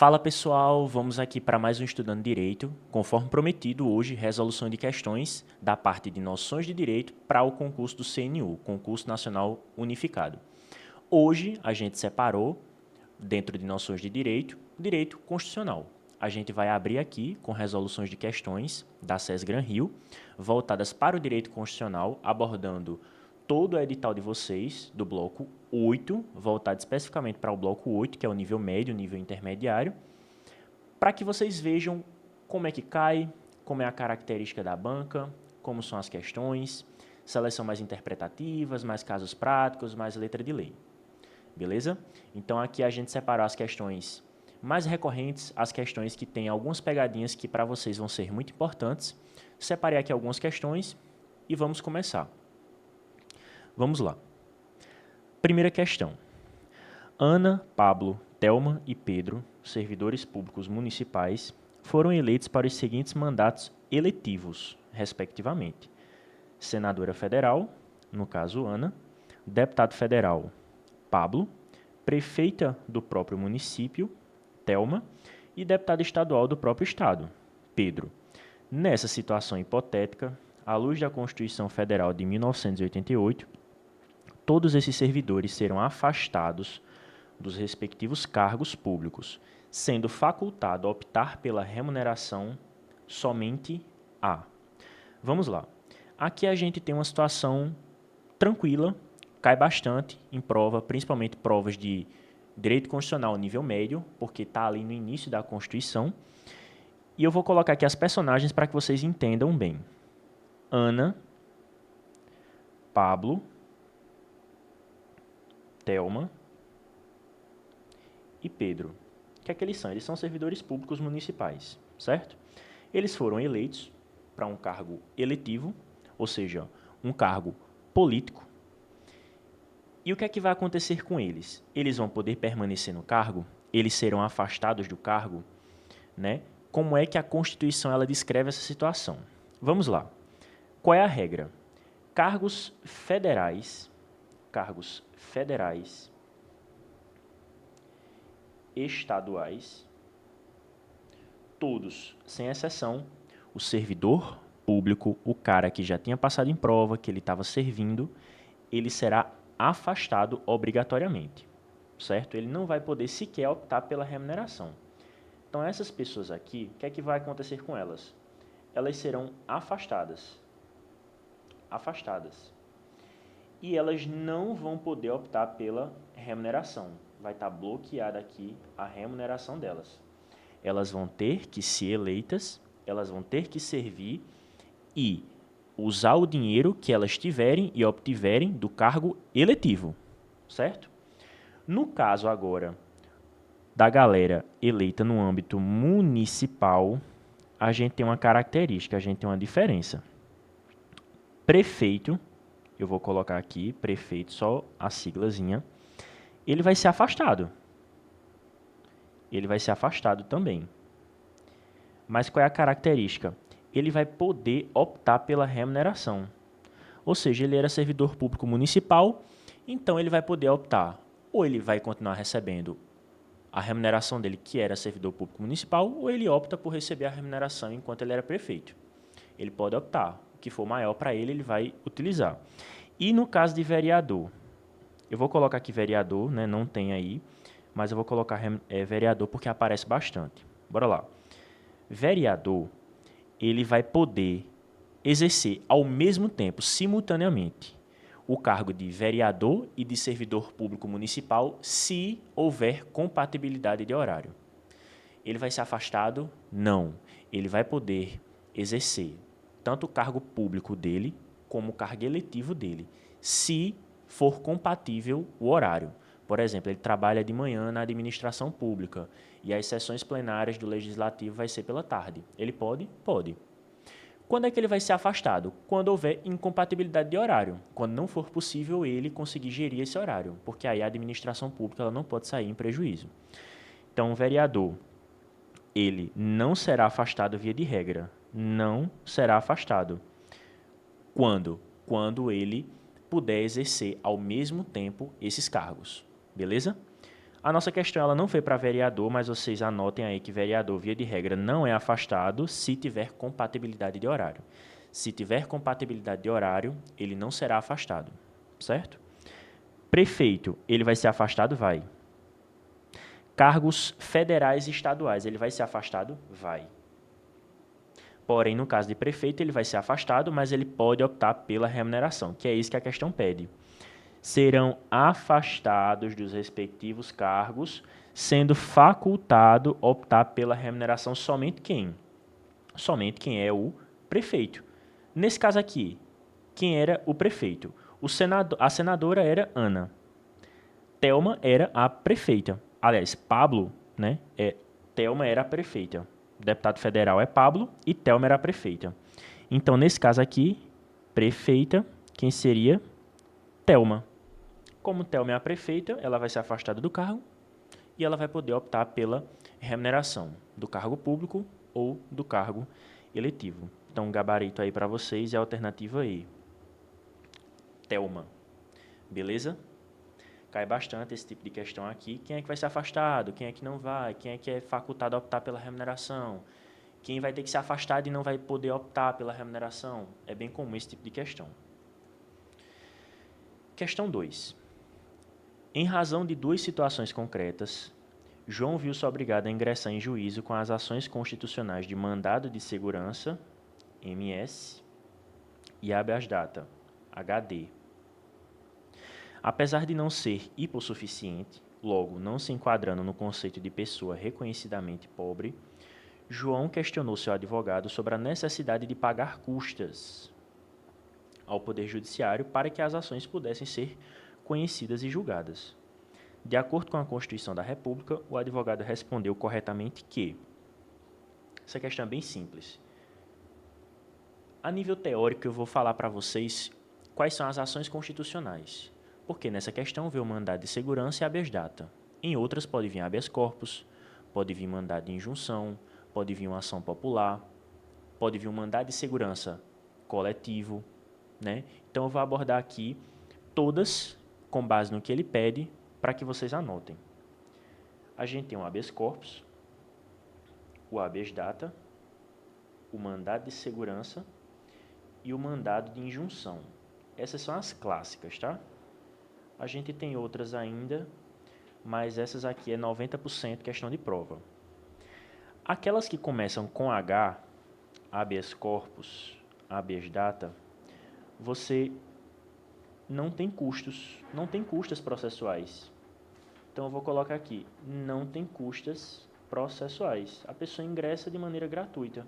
Fala pessoal, vamos aqui para mais um Estudando Direito. Conforme prometido, hoje, resolução de questões da parte de noções de direito para o concurso do CNU, Concurso Nacional Unificado. Hoje, a gente separou, dentro de noções de direito, direito constitucional. A gente vai abrir aqui com resoluções de questões da SES Gran Rio, voltadas para o direito constitucional, abordando todo o edital de vocês, do bloco 8, voltado especificamente para o bloco 8, que é o nível médio, nível intermediário, para que vocês vejam como é que cai, como é a característica da banca, como são as questões, se elas são mais interpretativas, mais casos práticos, mais letra de lei. Beleza? Então aqui a gente separou as questões mais recorrentes, as questões que têm algumas pegadinhas que para vocês vão ser muito importantes. Separei aqui algumas questões e vamos começar. Vamos lá. Primeira questão. Ana, Pablo, Thelma e Pedro, servidores públicos municipais, foram eleitos para os seguintes mandatos eletivos, respectivamente: senadora federal, no caso Ana, deputado federal, Pablo, prefeita do próprio município, Thelma, e deputado estadual do próprio estado, Pedro. Nessa situação hipotética, à luz da Constituição Federal de 1988, todos esses servidores serão afastados dos respectivos cargos públicos, sendo facultado optar pela remuneração somente a. Vamos lá. Aqui a gente tem uma situação tranquila, cai bastante em prova, principalmente provas de direito constitucional nível médio, porque está ali no início da Constituição. E eu vou colocar aqui as personagens para que vocês entendam bem. Ana, Pablo, Thelma e Pedro. O que é que eles são? Eles são servidores públicos municipais, certo? Eles foram eleitos para um cargo eletivo, ou seja, um cargo político. E o que é que vai acontecer com eles? Eles vão poder permanecer no cargo? Eles serão afastados do cargo? Né? Como é que a Constituição ela descreve essa situação? Vamos lá. Qual é a regra? Cargos federais, estaduais, todos, sem exceção, o servidor público, o cara que já tinha passado em prova, que ele estava servindo, ele será afastado obrigatoriamente, certo? Ele não vai poder sequer optar pela remuneração. Então, essas pessoas aqui, o que é que vai acontecer com elas? Elas serão afastadas. E elas não vão poder optar pela remuneração. Vai estar bloqueada aqui a remuneração delas. Elas vão ter que ser eleitas, elas vão ter que servir e usar o dinheiro que elas tiverem e obtiverem do cargo eletivo, certo? No caso agora da galera eleita no âmbito municipal, a gente tem uma característica, a gente tem uma diferença. Prefeito, eu vou colocar aqui, prefeito, só a siglazinha, ele vai ser afastado. Ele vai ser afastado também. Mas qual é a característica? Ele vai poder optar pela remuneração. Ou seja, ele era servidor público municipal, então ele vai poder optar. Ou ele vai continuar recebendo a remuneração dele, que era servidor público municipal, ou ele opta por receber a remuneração enquanto ele era prefeito. Ele pode optar. O que for maior para ele, ele vai utilizar. E no caso de vereador, eu vou colocar aqui vereador, né? Não tem aí, mas eu vou colocar vereador porque aparece bastante. Bora lá. Vereador, ele vai poder exercer ao mesmo tempo, simultaneamente, o cargo de vereador e de servidor público municipal, se houver compatibilidade de horário. Ele vai ser afastado? Não. Ele vai poder exercer tanto o cargo público dele, como o cargo eletivo dele, se for compatível o horário. Por exemplo, ele trabalha de manhã na administração pública e as sessões plenárias do Legislativo vai ser pela tarde. Ele pode? Pode. Quando é que ele vai ser afastado? Quando houver incompatibilidade de horário. Quando não for possível ele conseguir gerir esse horário, porque aí a administração pública ela não pode sair em prejuízo. Então, o vereador, ele não será afastado via de regra. Não será afastado. Quando? Quando ele puder exercer ao mesmo tempo esses cargos. Beleza? A nossa questão ela não foi para vereador, mas vocês anotem aí que vereador, via de regra, não é afastado se tiver compatibilidade de horário. Se tiver compatibilidade de horário, ele não será afastado, certo? Prefeito, ele vai ser afastado? Vai. Cargos federais e estaduais, ele vai ser afastado? Vai. Porém, no caso de prefeito, ele vai ser afastado, mas ele pode optar pela remuneração, que é isso que a questão pede. Serão afastados dos respectivos cargos, sendo facultado optar pela remuneração somente quem? Somente quem é o prefeito. Nesse caso aqui, quem era o prefeito? A senadora era Ana. Thelma era a prefeita. Aliás, Pablo, né? Thelma era a prefeita. O deputado federal é Pablo e Thelma era a prefeita. Então, nesse caso aqui, prefeita, quem seria? Thelma. Como Thelma é a prefeita, ela vai ser afastada do cargo e ela vai poder optar pela remuneração do cargo público ou do cargo eletivo. Então, gabarito aí para vocês é a alternativa E. Thelma. Beleza? Cai bastante esse tipo de questão aqui. Quem é que vai ser afastado? Quem é que não vai? Quem é que é facultado a optar pela remuneração? Quem vai ter que ser afastado e não vai poder optar pela remuneração? É bem comum esse tipo de questão. Questão 2. Em razão de duas situações concretas, João viu-se obrigado a ingressar em juízo com as ações constitucionais de mandado de segurança, MS, e habeas data, HD. Apesar de não ser hipossuficiente, logo não se enquadrando no conceito de pessoa reconhecidamente pobre, João questionou seu advogado sobre a necessidade de pagar custas ao Poder Judiciário para que as ações pudessem ser conhecidas e julgadas. De acordo com a Constituição da República, o advogado respondeu corretamente que essa questão é bem simples. A nível teórico, eu vou falar para vocês quais são as ações constitucionais, porque nessa questão veio o mandado de segurança e habeas data. Em outras pode vir habeas corpus, pode vir mandado de injunção, pode vir uma ação popular, pode vir um mandado de segurança coletivo, né? Então eu vou abordar aqui todas com base no que ele pede para que vocês anotem. A gente tem o habeas corpus, o habeas data, o mandado de segurança e o mandado de injunção. Essas são as clássicas, tá? A gente tem outras ainda, mas essas aqui é 90% questão de prova. Aquelas que começam com H, habeas corpus, habeas data, você não tem custas processuais. Então eu vou colocar aqui, não tem custas processuais. A pessoa ingressa de maneira gratuita.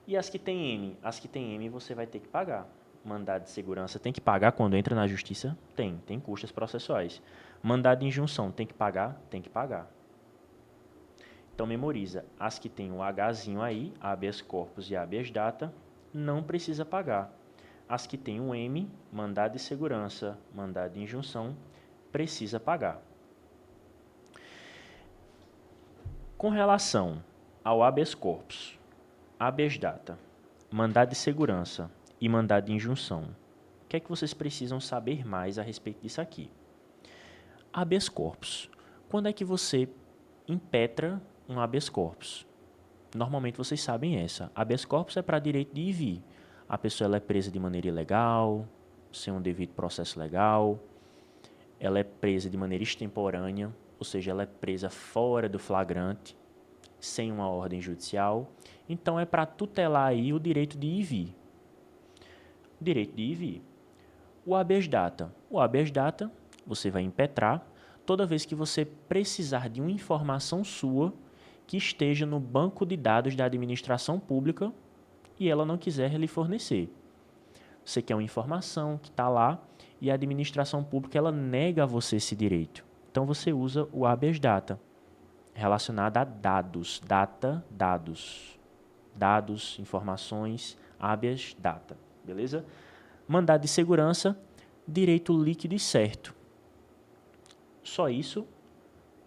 E as que tem M? As que tem M você vai ter que pagar. Mandado de segurança tem que pagar quando entra na justiça? Tem custas processuais. Mandado de injunção tem que pagar? Tem que pagar. Então memoriza, as que tem o Hzinho aí, habeas corpus e habeas data, não precisa pagar. As que tem o M, mandado de segurança, mandado de injunção, precisa pagar. Com relação ao habeas corpus, habeas data, mandado de segurança e mandado de injunção, o que é que vocês precisam saber mais a respeito disso aqui? Habeas corpus. Quando é que você impetra um habeas corpus? Normalmente vocês sabem essa. Habeas corpus é para direito de ir e vir. A pessoa ela é presa de maneira ilegal, sem um devido processo legal, ela é presa de maneira extemporânea, ou seja, ela é presa fora do flagrante, sem uma ordem judicial. Então, é para tutelar aí o direito de ir e vir. Direito de ir e vir. O habeas data. O habeas data, você vai impetrar toda vez que você precisar de uma informação sua que esteja no banco de dados da administração pública e ela não quiser lhe fornecer. Você quer uma informação que está lá e a administração pública ela nega a você esse direito. Então, você usa o habeas data, relacionado a dados, data, dados. Dados, informações, habeas data, beleza? Mandado de segurança, direito líquido e certo. Só isso,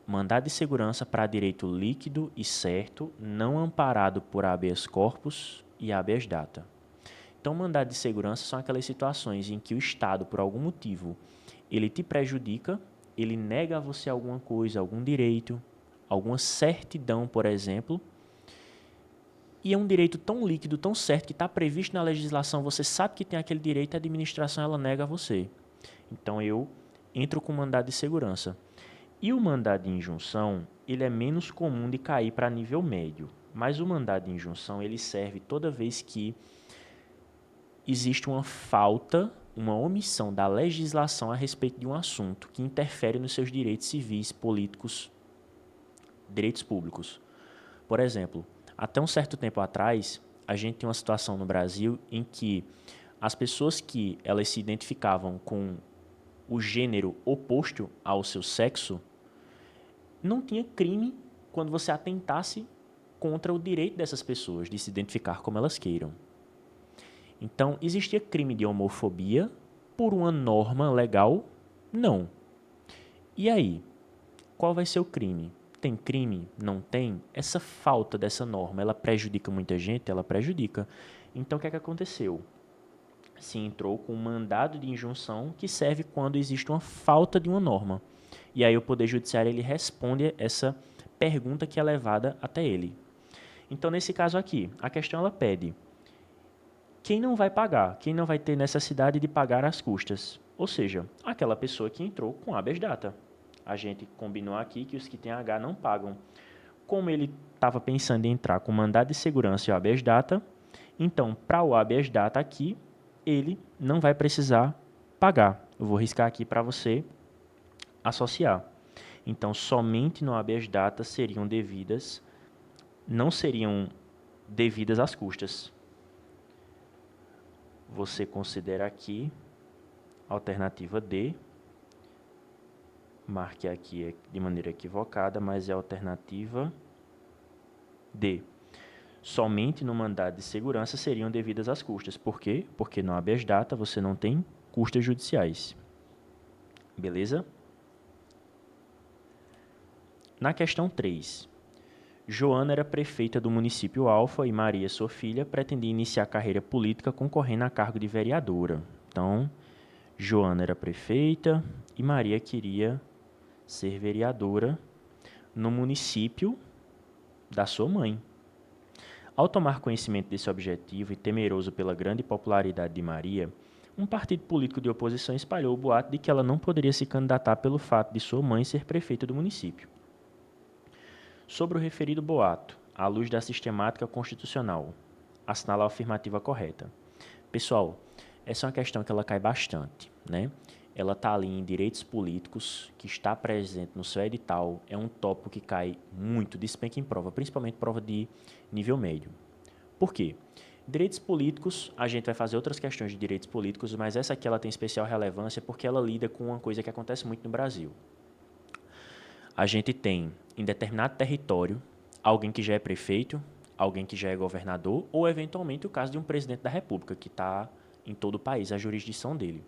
mandado de segurança para direito líquido e certo, não amparado por habeas corpus e habeas data. Então, mandado de segurança são aquelas situações em que o Estado, por algum motivo, ele te prejudica ele nega a você alguma coisa, algum direito, alguma certidão, por exemplo, e é um direito tão líquido, tão certo, que está previsto na legislação, você sabe que tem aquele direito, a administração ela nega a você. Então eu entro com mandado de segurança. E o mandado de injunção, ele é menos comum de cair para nível médio, mas o mandado de injunção ele serve toda vez que existe uma falta, uma omissão da legislação a respeito de um assunto que interfere nos seus direitos civis, políticos, direitos públicos. Por exemplo, até um certo tempo atrás, a gente tinha uma situação no Brasil em que as pessoas que elas se identificavam com o gênero oposto ao seu sexo, não tinha crime quando você atentasse contra o direito dessas pessoas de se identificar como elas queiram. Então, existia crime de homofobia por uma norma legal? Não. E aí? Qual vai ser o crime? Tem crime? Não tem? Essa falta dessa norma, ela prejudica muita gente? Ela prejudica. Então, o que é que aconteceu? Se entrou com um mandado de injunção que serve quando existe uma falta de uma norma. E aí o Poder Judiciário ele responde essa pergunta que é levada até ele. Então, nesse caso aqui, a questão ela pede: quem não vai pagar? Quem não vai ter necessidade de pagar as custas? Ou seja, aquela pessoa que entrou com habeas data. A gente combinou aqui que os que têm H não pagam. Como ele estava pensando em entrar com mandado de segurança e o habeas data, então, para o habeas data aqui, ele não vai precisar pagar. Eu vou riscar aqui para você associar. Então, somente no habeas data não seriam devidas as custas. Você considera aqui a alternativa D. Marque aqui de maneira equivocada, mas é a alternativa D. Somente no mandado de segurança seriam devidas as custas. Por quê? Porque no habeas data você não tem custas judiciais. Beleza? Na questão 3. Joana era prefeita do município Alfa e Maria, sua filha, pretendia iniciar carreira política concorrendo a cargo de vereadora. Então, Joana era prefeita e Maria queria ser vereadora no município da sua mãe. Ao tomar conhecimento desse objetivo e temeroso pela grande popularidade de Maria, um partido político de oposição espalhou o boato de que ela não poderia se candidatar pelo fato de sua mãe ser prefeita do município. Sobre o referido boato, à luz da sistemática constitucional, assinala a afirmativa correta. Pessoal, essa é uma questão que ela cai bastante, né? Ela está ali em direitos políticos, que está presente no seu edital, é um tópico que cai muito, despenca em prova, principalmente prova de nível médio. Por quê? Direitos políticos, a gente vai fazer outras questões de direitos políticos, mas essa aqui ela tem especial relevância porque ela lida com uma coisa que acontece muito no Brasil. A gente tem, em determinado território, alguém que já é prefeito, alguém que já é governador, ou eventualmente o caso de um presidente da República, que está em todo o país, a jurisdição dele.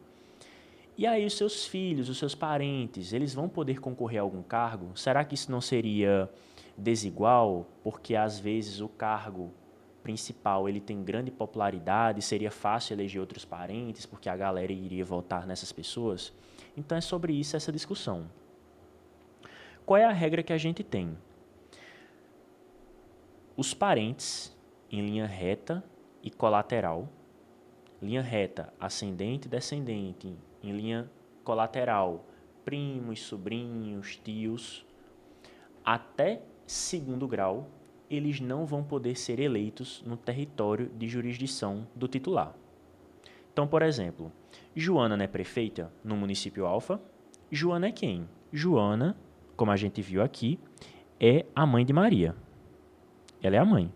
E aí os seus filhos, os seus parentes, eles vão poder concorrer a algum cargo? Será que isso não seria desigual? Porque às vezes o cargo principal ele tem grande popularidade, seria fácil eleger outros parentes, porque a galera iria votar nessas pessoas? Então é sobre isso essa discussão. Qual é a regra que a gente tem? Os parentes em linha reta e colateral, linha reta, ascendente e descendente, em linha colateral, primos, sobrinhos, tios, até segundo grau, eles não vão poder ser eleitos no território de jurisdição do titular. Então, por exemplo, Joana não é prefeita no município Alfa. Joana é quem? Joana, como a gente viu aqui, é a mãe de Maria. Ela é a mãe.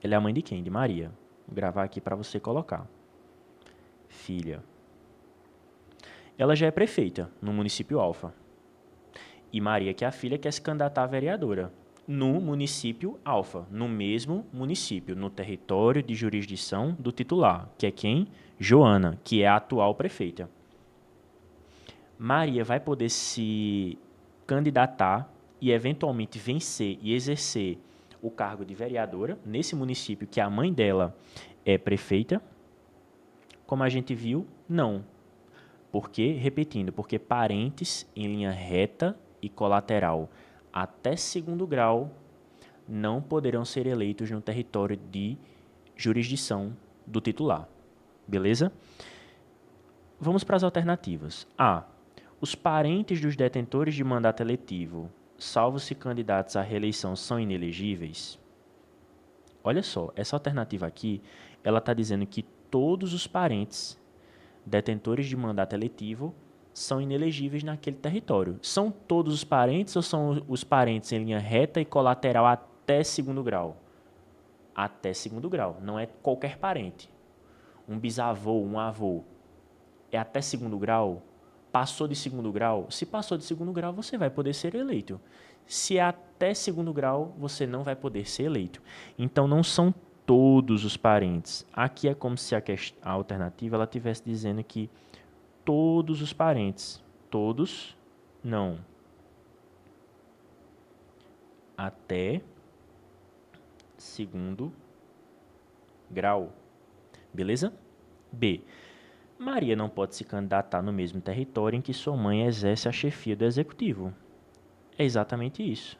Ela é a mãe de quem? De Maria. Vou gravar aqui para você colocar. Filha. Ela já é prefeita no município Alfa. E Maria, que é a filha, quer se candidatar a vereadora no município Alfa, no mesmo município, no território de jurisdição do titular, que é quem? Joana, que é a atual prefeita. Maria vai poder se candidatar e eventualmente vencer e exercer o cargo de vereadora nesse município que a mãe dela é prefeita. Como a gente viu, não. Por quê? Repetindo, porque parentes em linha reta e colateral até segundo grau não poderão ser eleitos no território de jurisdição do titular. Beleza? Vamos para as alternativas. A. Os parentes dos detentores de mandato eletivo, salvo se candidatos à reeleição, são inelegíveis. Olha só, essa alternativa aqui, ela está dizendo que todos os parentes detentores de mandato eletivo são inelegíveis naquele território. São todos os parentes ou são os parentes em linha reta e colateral até segundo grau? Até segundo grau, não é qualquer parente. Um bisavô, um avô, é até segundo grau? Passou de segundo grau? Se passou de segundo grau, você vai poder ser eleito. Se é até segundo grau, você não vai poder ser eleito. Então, não são todos os parentes. Aqui é como se a alternativa ela estivesse dizendo que todos os parentes. Todos, não. Até segundo grau. Beleza? B. Maria não pode se candidatar no mesmo território em que sua mãe exerce a chefia do executivo. É exatamente isso.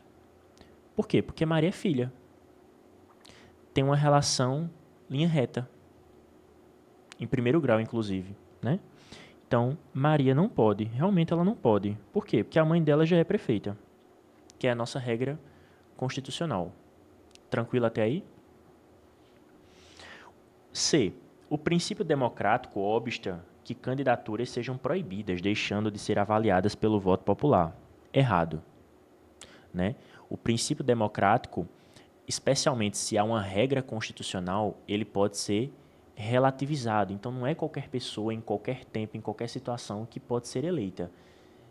Por quê? Porque Maria é filha. Tem uma relação linha reta. Em primeiro grau, inclusive, né? Então, Maria não pode. Realmente ela não pode. Por quê? Porque a mãe dela já é prefeita, que é a nossa regra constitucional. Tranquilo até aí? C. O princípio democrático obsta que candidaturas sejam proibidas, deixando de ser avaliadas pelo voto popular. Errado. Né? O princípio democrático, especialmente se há uma regra constitucional, ele pode ser relativizado. Então, não é qualquer pessoa, em qualquer tempo, em qualquer situação, que pode ser eleita.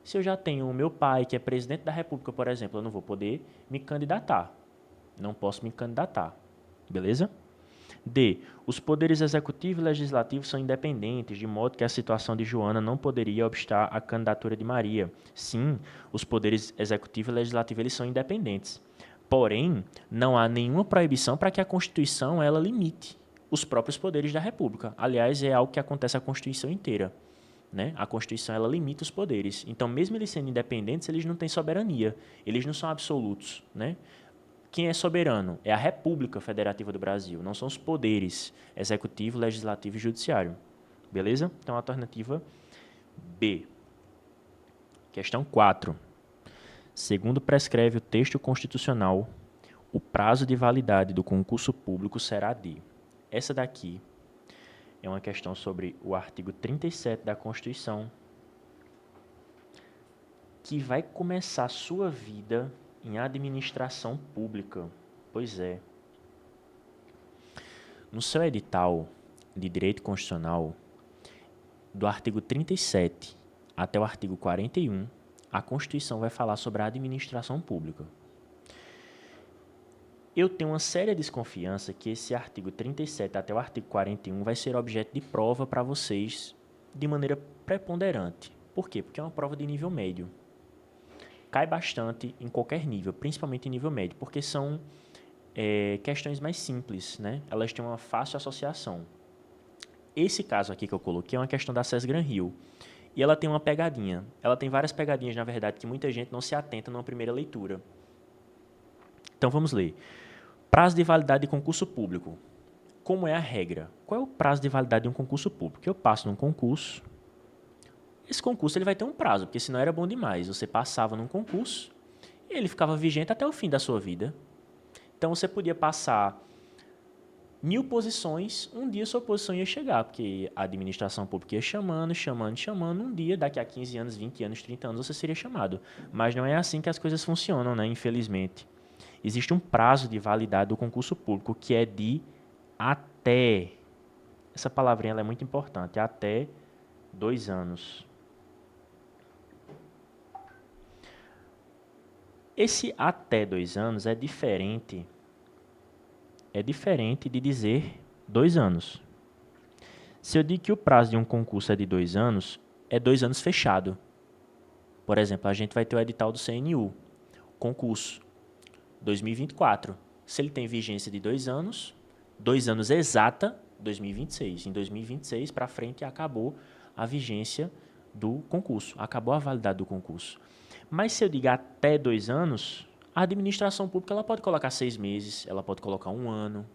Se eu já tenho o meu pai, que é presidente da República, por exemplo, eu não vou poder me candidatar. Não posso me candidatar. Beleza? D. Os poderes executivo e legislativo são independentes, de modo que a situação de Joana não poderia obstar à candidatura de Maria. Sim, os poderes executivo e legislativo eles são independentes. Porém, não há nenhuma proibição para que a Constituição ela limite os próprios poderes da República. Aliás, é algo que acontece a Constituição inteira. Né? A Constituição ela limita os poderes. Então, mesmo eles sendo independentes, eles não têm soberania. Eles não são absolutos. Né? Quem é soberano? É a República Federativa do Brasil, não são os poderes executivo, legislativo e judiciário. Beleza? Então, a alternativa B. Questão 4. Segundo prescreve o texto constitucional, o prazo de validade do concurso público será de... Essa daqui é uma questão sobre o artigo 37 da Constituição, que vai começar a sua vida em administração pública. Pois é. No seu edital de direito constitucional, do artigo 37 até o artigo 41, a Constituição vai falar sobre a administração pública. Eu tenho uma séria desconfiança que esse artigo 37 até o artigo 41 vai ser objeto de prova para vocês de maneira preponderante. Por quê? Porque é uma prova de nível médio. Cai bastante em qualquer nível, principalmente em nível médio, porque são questões mais simples, né? Elas têm uma fácil associação. Esse caso aqui que eu coloquei é uma questão da SES Gran Rio. E ela tem uma pegadinha. Ela tem várias pegadinhas, na verdade, que muita gente não se atenta numa primeira leitura. Então, vamos ler. Prazo de validade de concurso público. Como é a regra? Qual é o prazo de validade de um concurso público? Eu passo num concurso. Esse concurso ele vai ter um prazo, porque senão era bom demais. Você passava num concurso e ele ficava vigente até o fim da sua vida. Então, você podia passar 1000 posições, um dia sua posição ia chegar, porque a administração pública ia chamando, um dia, daqui a 15 anos, 20 anos, 30 anos, você seria chamado. Mas não é assim que as coisas funcionam, né? Infelizmente. Existe um prazo de validade do concurso público, que é de até, essa palavrinha ela é muito importante, até 2 anos. Esse até 2 anos é diferente de dizer 2 anos. Se eu digo que o prazo de um concurso é de 2 anos, é 2 anos fechado. Por exemplo, a gente vai ter o edital do CNU, concurso 2024. Se ele tem vigência de 2 anos exata, 2026. Em 2026 para frente acabou a vigência do concurso, acabou a validade do concurso. Mas se eu digo até 2 anos, a administração pública ela pode colocar 6 meses, ela pode colocar 1 ano,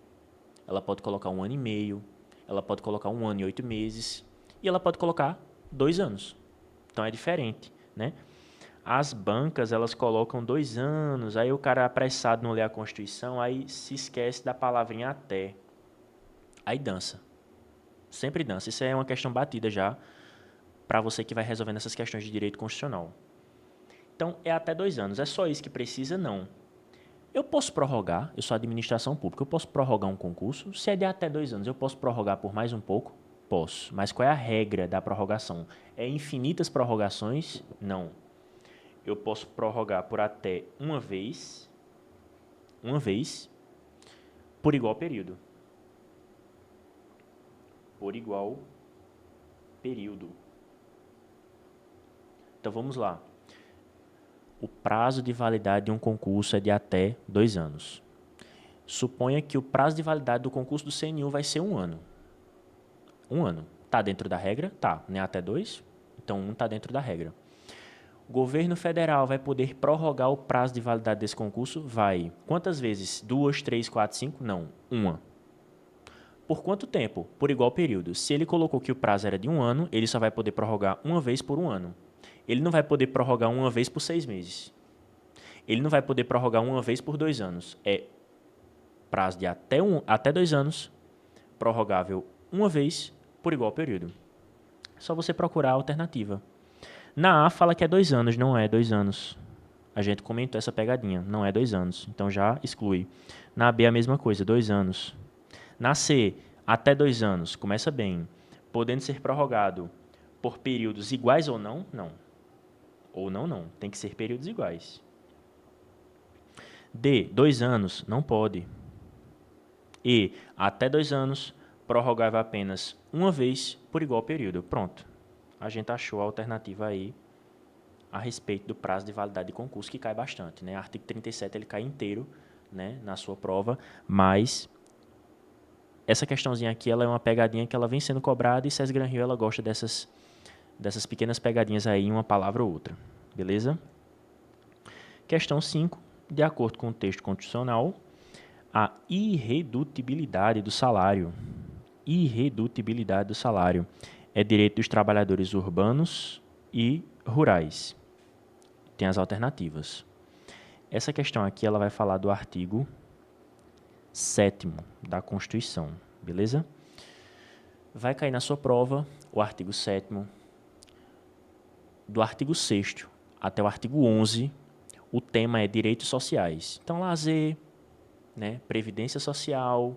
ela pode colocar 1 ano e meio, ela pode colocar 1 ano e 8 meses, e ela pode colocar 2 anos. Então é diferente, né? As bancas, elas colocam 2 anos, aí o cara apressado não lê a Constituição, aí se esquece da palavrinha até. Aí dança. Sempre dança. Isso é uma questão batida já para você que vai resolvendo essas questões de direito constitucional. Então, é até 2 anos. É só isso que precisa? Não. Eu posso prorrogar, eu sou administração pública, eu posso prorrogar um concurso. Se é de até 2 anos, eu posso prorrogar por mais um pouco? Posso. Mas qual é a regra da prorrogação? É infinitas prorrogações? Não. Eu posso prorrogar por até uma vez, por igual período. Por igual período. Então, vamos lá. O prazo de validade de um concurso é de até 2 anos. Suponha que o prazo de validade do concurso do CNU vai ser 1 ano. 1 ano. Está dentro da regra? Tá. Nem até 2? Então, 1 está dentro da regra. O governo federal vai poder prorrogar o prazo de validade desse concurso? Vai. Quantas vezes? 2, 3, 4, 5? Não. 1. Por quanto tempo? Por igual período. Se ele colocou que o prazo era de 1 ano, ele só vai poder prorrogar uma vez por 1 ano. Ele não vai poder prorrogar uma vez por 6 meses. Ele não vai poder prorrogar uma vez por 2 anos. É prazo de até 2 anos, prorrogável uma vez por igual período. É só você procurar a alternativa. Na A fala que é 2 anos, não é 2 anos. A gente comentou essa pegadinha, não é 2 anos. Então já exclui. Na B a mesma coisa, 2 anos. Na C, até 2 anos, começa bem. Podendo ser prorrogado por períodos iguais ou não? Não. Ou não. Tem que ser períodos iguais. D, 2 anos, não pode. E, até 2 anos, prorrogável apenas uma vez por igual período. Pronto. A gente achou a alternativa aí a respeito do prazo de validade de concurso, que cai bastante, né? Artigo 37 ele cai inteiro, né, na sua prova, mas essa questãozinha aqui ela é uma pegadinha que ela vem sendo cobrada e César Gran Rio ela gosta dessas pequenas pegadinhas aí em uma palavra ou outra. Beleza? Questão 5. De acordo com o texto constitucional, a irredutibilidade do salário. Irredutibilidade do salário é direito dos trabalhadores urbanos e rurais. Tem as alternativas. Essa questão aqui ela vai falar do artigo 7º da Constituição, beleza? Vai cair na sua prova o artigo 7º, do artigo 6º até o artigo 11, o tema é direitos sociais. Então, lazer, né, previdência social,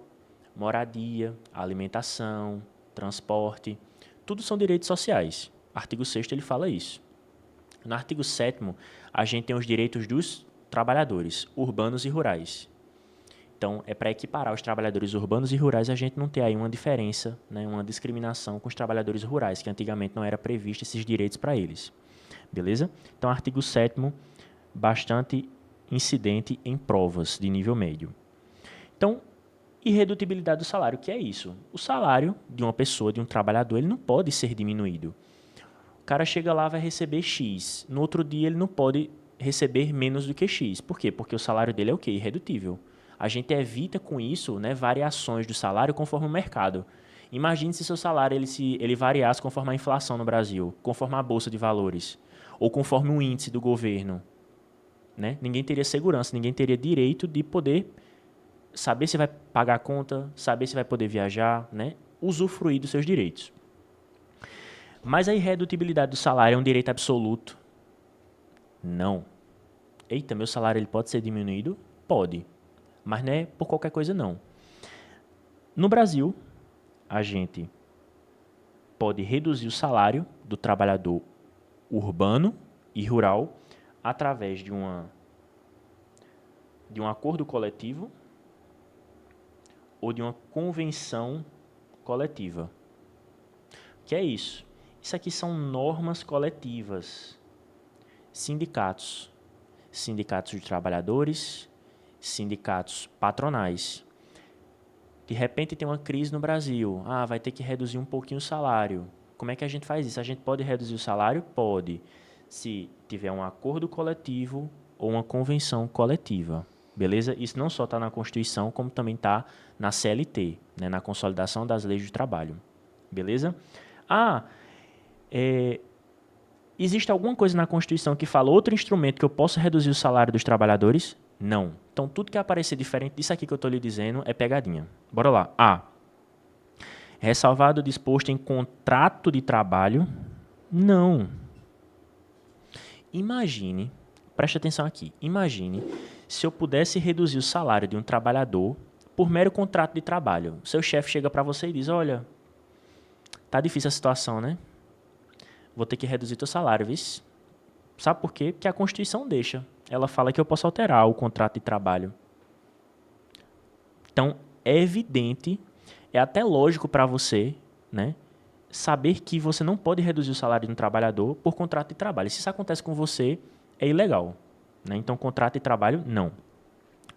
moradia, alimentação, transporte, tudo são direitos sociais. Artigo 6º ele fala isso. No artigo 7º, a gente tem os direitos dos trabalhadores urbanos e rurais. Então, é para equiparar os trabalhadores urbanos e rurais, a gente não ter aí uma diferença, né, uma discriminação com os trabalhadores rurais, que antigamente não era previsto esses direitos para eles. Beleza? Então, artigo 7º, bastante incidente em provas de nível médio. Então, irredutibilidade do salário, o que é isso? O salário de uma pessoa, de um trabalhador, ele não pode ser diminuído. O cara chega lá, vai receber X. No outro dia, ele não pode receber menos do que X. Por quê? Porque o salário dele é o quê? Irredutível. A gente evita com isso, né, variações do salário conforme o mercado. Imagine se seu salário ele variasse conforme a inflação no Brasil, conforme a bolsa de valores, ou conforme o índice do governo. Né? Ninguém teria segurança, ninguém teria direito de poder saber se vai pagar a conta, saber se vai poder viajar, né? Usufruir dos seus direitos. Mas a irredutibilidade do salário é um direito absoluto? Não. Eita, meu salário ele pode ser diminuído? Pode. Mas não é por qualquer coisa, não. No Brasil, a gente pode reduzir o salário do trabalhador urbano e rural através de um acordo coletivo ou de uma convenção coletiva. O que é isso? Isso aqui são normas coletivas. Sindicatos. Sindicatos de trabalhadores, sindicatos patronais. De repente tem uma crise no Brasil. Vai ter que reduzir um pouquinho o salário. Como é que a gente faz isso? A gente pode reduzir o salário? Pode, se tiver um acordo coletivo ou uma convenção coletiva. Beleza? Isso não só está na Constituição, como também está na CLT, né, na Consolidação das Leis do Trabalho. Beleza? Existe alguma coisa na Constituição que fala outro instrumento que eu possa reduzir o salário dos trabalhadores? Não. Então, tudo que aparecer diferente disso aqui que eu estou lhe dizendo é pegadinha. Bora lá. A. Ressalvado o disposto em contrato de trabalho? Não. Imagine, preste atenção aqui, imagine se eu pudesse reduzir o salário de um trabalhador por mero contrato de trabalho. Seu chefe chega para você e diz, olha, tá difícil a situação, né? Vou ter que reduzir teu salário, viu? Sabe por quê? Porque a Constituição deixa. Ela fala que eu posso alterar o contrato de trabalho. Então, é evidente, é até lógico para você, né, saber que você não pode reduzir o salário de um trabalhador por contrato de trabalho. Se isso acontece com você, é ilegal. Né? Então, contrato de trabalho, não.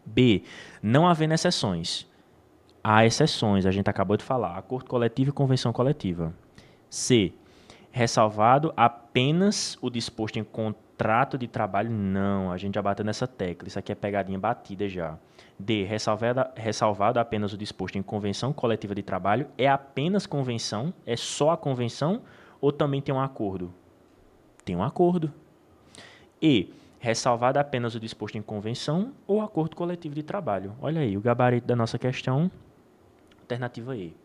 B. Não havendo exceções. Há exceções, a gente acabou de falar. Acordo coletivo e convenção coletiva. C. Ressalvado apenas o disposto em contrato de trabalho? Não, a gente já bateu nessa tecla. Isso aqui é pegadinha batida já. D. Ressalvado apenas o disposto em convenção coletiva de trabalho? É apenas convenção? É só a convenção? Ou também tem um acordo? Tem um acordo. E. Ressalvado apenas o disposto em convenção ou acordo coletivo de trabalho? Olha aí, o gabarito da nossa questão, alternativa E.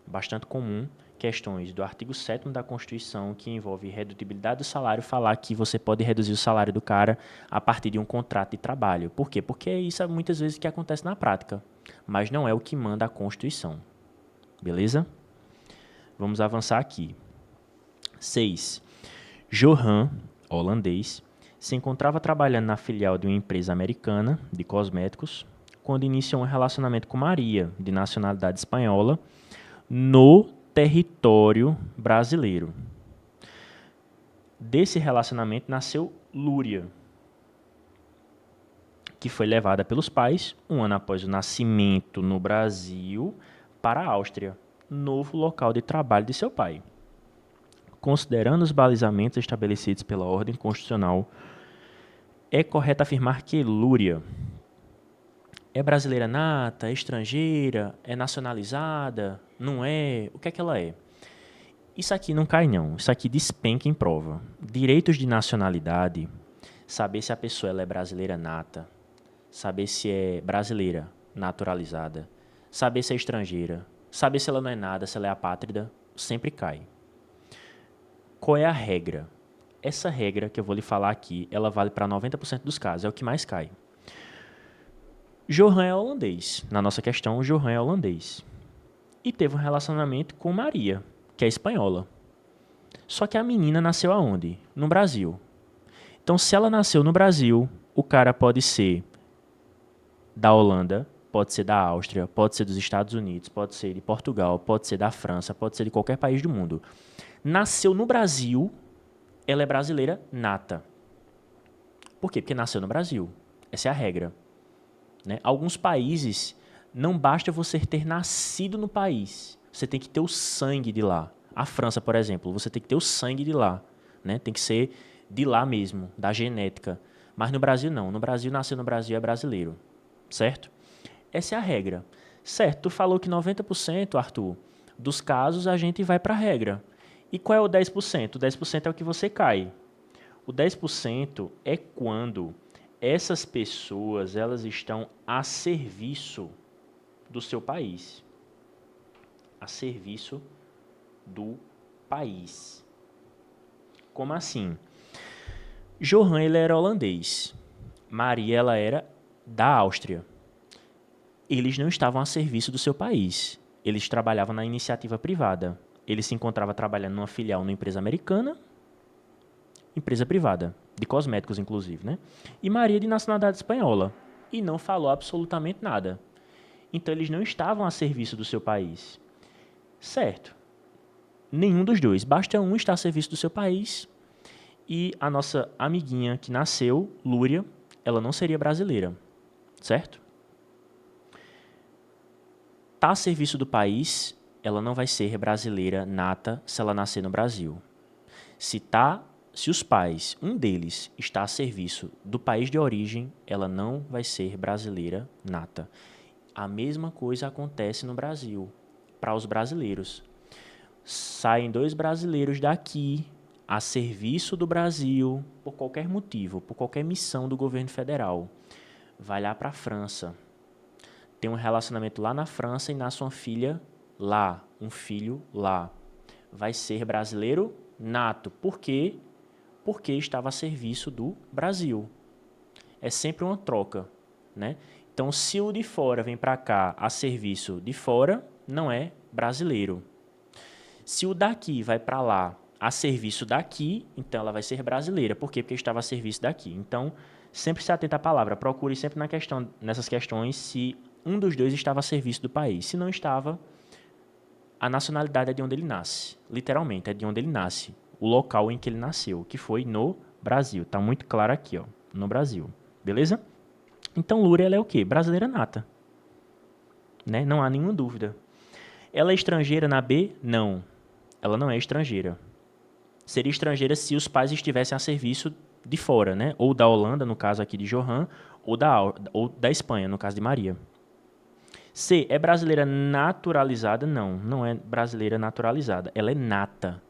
Bastante comum questões do artigo 7º da Constituição, que envolve redutibilidade do salário, falar que você pode reduzir o salário do cara a partir de um contrato de trabalho. Por quê? Porque isso é muitas vezes que acontece na prática, mas não é o que manda a Constituição. Beleza? Vamos avançar aqui. 6. Johan, holandês, se encontrava trabalhando na filial de uma empresa americana de cosméticos, quando iniciou um relacionamento com Maria, de nacionalidade espanhola, no território brasileiro. Desse relacionamento nasceu Lúria, que foi levada pelos pais, um ano após o nascimento no Brasil, para a Áustria, novo local de trabalho de seu pai. Considerando os balizamentos estabelecidos pela ordem constitucional, é correto afirmar que Lúria é brasileira nata, é estrangeira, é nacionalizada, não é? O que é que ela é? Isso aqui não cai não, isso aqui despenca em prova. Direitos de nacionalidade, saber se a pessoa ela é brasileira nata, saber se é brasileira naturalizada, saber se é estrangeira, saber se ela não é nada, se ela é apátrida, sempre cai. Qual é a regra? Essa regra que eu vou lhe falar aqui, ela vale para 90% dos casos, é o que mais cai. Johan é holandês. Na nossa questão, Johan é holandês. E teve um relacionamento com Maria, que é espanhola. Só que a menina nasceu aonde? No Brasil. Então, se ela nasceu no Brasil, o cara pode ser da Holanda, pode ser da Áustria, pode ser dos Estados Unidos, pode ser de Portugal, pode ser da França, pode ser de qualquer país do mundo. Nasceu no Brasil, ela é brasileira nata. Por quê? Porque nasceu no Brasil. Essa é a regra. Né? Alguns países, não basta você ter nascido no país, você tem que ter o sangue de lá. A França, por exemplo, você tem que ter o sangue de lá. Né? Tem que ser de lá mesmo, da genética. Mas no Brasil não. No Brasil, nasceu no Brasil é brasileiro. Certo? Essa é a regra. Certo, tu falou que 90%, Arthur, dos casos a gente vai para a regra. E qual é o 10%? O 10% é o que você cai. O 10% é quando essas pessoas elas estão a serviço do seu país. A serviço do país. Como assim? Johan ele era holandês. Maria ela era da Áustria. Eles não estavam a serviço do seu país. Eles trabalhavam na iniciativa privada. Ele se encontrava trabalhando numa filial numa empresa americana, empresa privada, de cosméticos inclusive, né? E Maria de nacionalidade espanhola. E não falou absolutamente nada. Então eles não estavam a serviço do seu país. Certo. Nenhum dos dois. Basta um estar a serviço do seu país e a nossa amiguinha que nasceu, Lúria, ela não seria brasileira. Certo? Tá a serviço do país ela não vai ser brasileira nata se ela nascer no Brasil. Se os pais, um deles, está a serviço do país de origem, ela não vai ser brasileira nata. A mesma coisa acontece no Brasil, para os brasileiros. Saem 2 brasileiros daqui a serviço do Brasil, por qualquer motivo, por qualquer missão do governo federal. Vai lá para a França. Tem um relacionamento lá na França e nasce uma filha lá, um filho lá. Vai ser brasileiro nato. Por quê? Porque estava a serviço do Brasil. É sempre uma troca, né? Então, se o de fora vem para cá a serviço de fora, não é brasileiro. Se o daqui vai para lá a serviço daqui, então ela vai ser brasileira. Por quê? Porque estava a serviço daqui. Então, sempre se atenta à palavra. Procure sempre nessas questões se um dos dois estava a serviço do país. Se não estava, a nacionalidade é de onde ele nasce. Literalmente, é de onde ele nasce. O local em que ele nasceu, que foi no Brasil. Está muito claro aqui, ó, no Brasil. Beleza? Então, Lúria, ela é o quê? Brasileira nata. Né? Não há nenhuma dúvida. Ela é estrangeira na B? Não. Ela não é estrangeira. Seria estrangeira se os pais estivessem a serviço de fora, né? Ou da Holanda, no caso aqui de Johan, ou da Espanha, no caso de Maria. C. É brasileira naturalizada? Não, não é brasileira naturalizada. Ela é nata.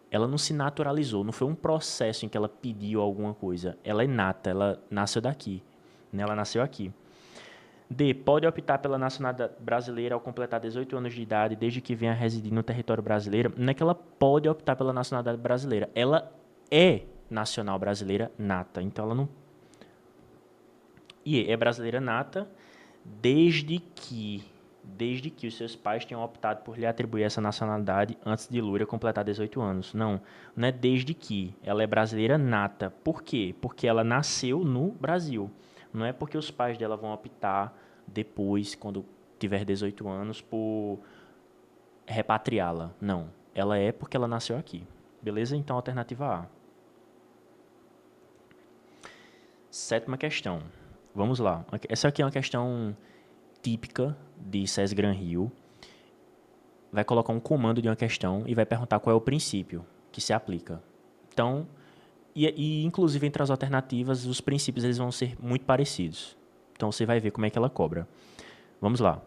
Ela não se naturalizou, não foi um processo em que ela pediu alguma coisa. Ela é nata, ela nasceu daqui. Né? Ela nasceu aqui. D. Pode optar pela nacionalidade brasileira ao completar 18 anos de idade, desde que venha residir no território brasileiro. Não é que ela pode optar pela nacionalidade brasileira. Ela é nacional brasileira nata. Então, ela não... E é brasileira nata desde que os seus pais tenham optado por lhe atribuir essa nacionalidade antes de Lúria completar 18 anos. Não, não é desde que. Ela é brasileira nata. Por quê? Porque ela nasceu no Brasil. Não é porque os pais dela vão optar depois, quando tiver 18 anos, por repatriá-la. Não. Ela é porque ela nasceu aqui. Beleza? Então, alternativa A. 7ª questão. Vamos lá. Essa aqui é uma questão típica de SES Gran Rio. Vai colocar um comando de uma questão e vai perguntar qual é o princípio que se aplica. Então, inclusive entre as alternativas, os princípios eles vão ser muito parecidos. Então você vai ver como é que ela cobra. Vamos lá.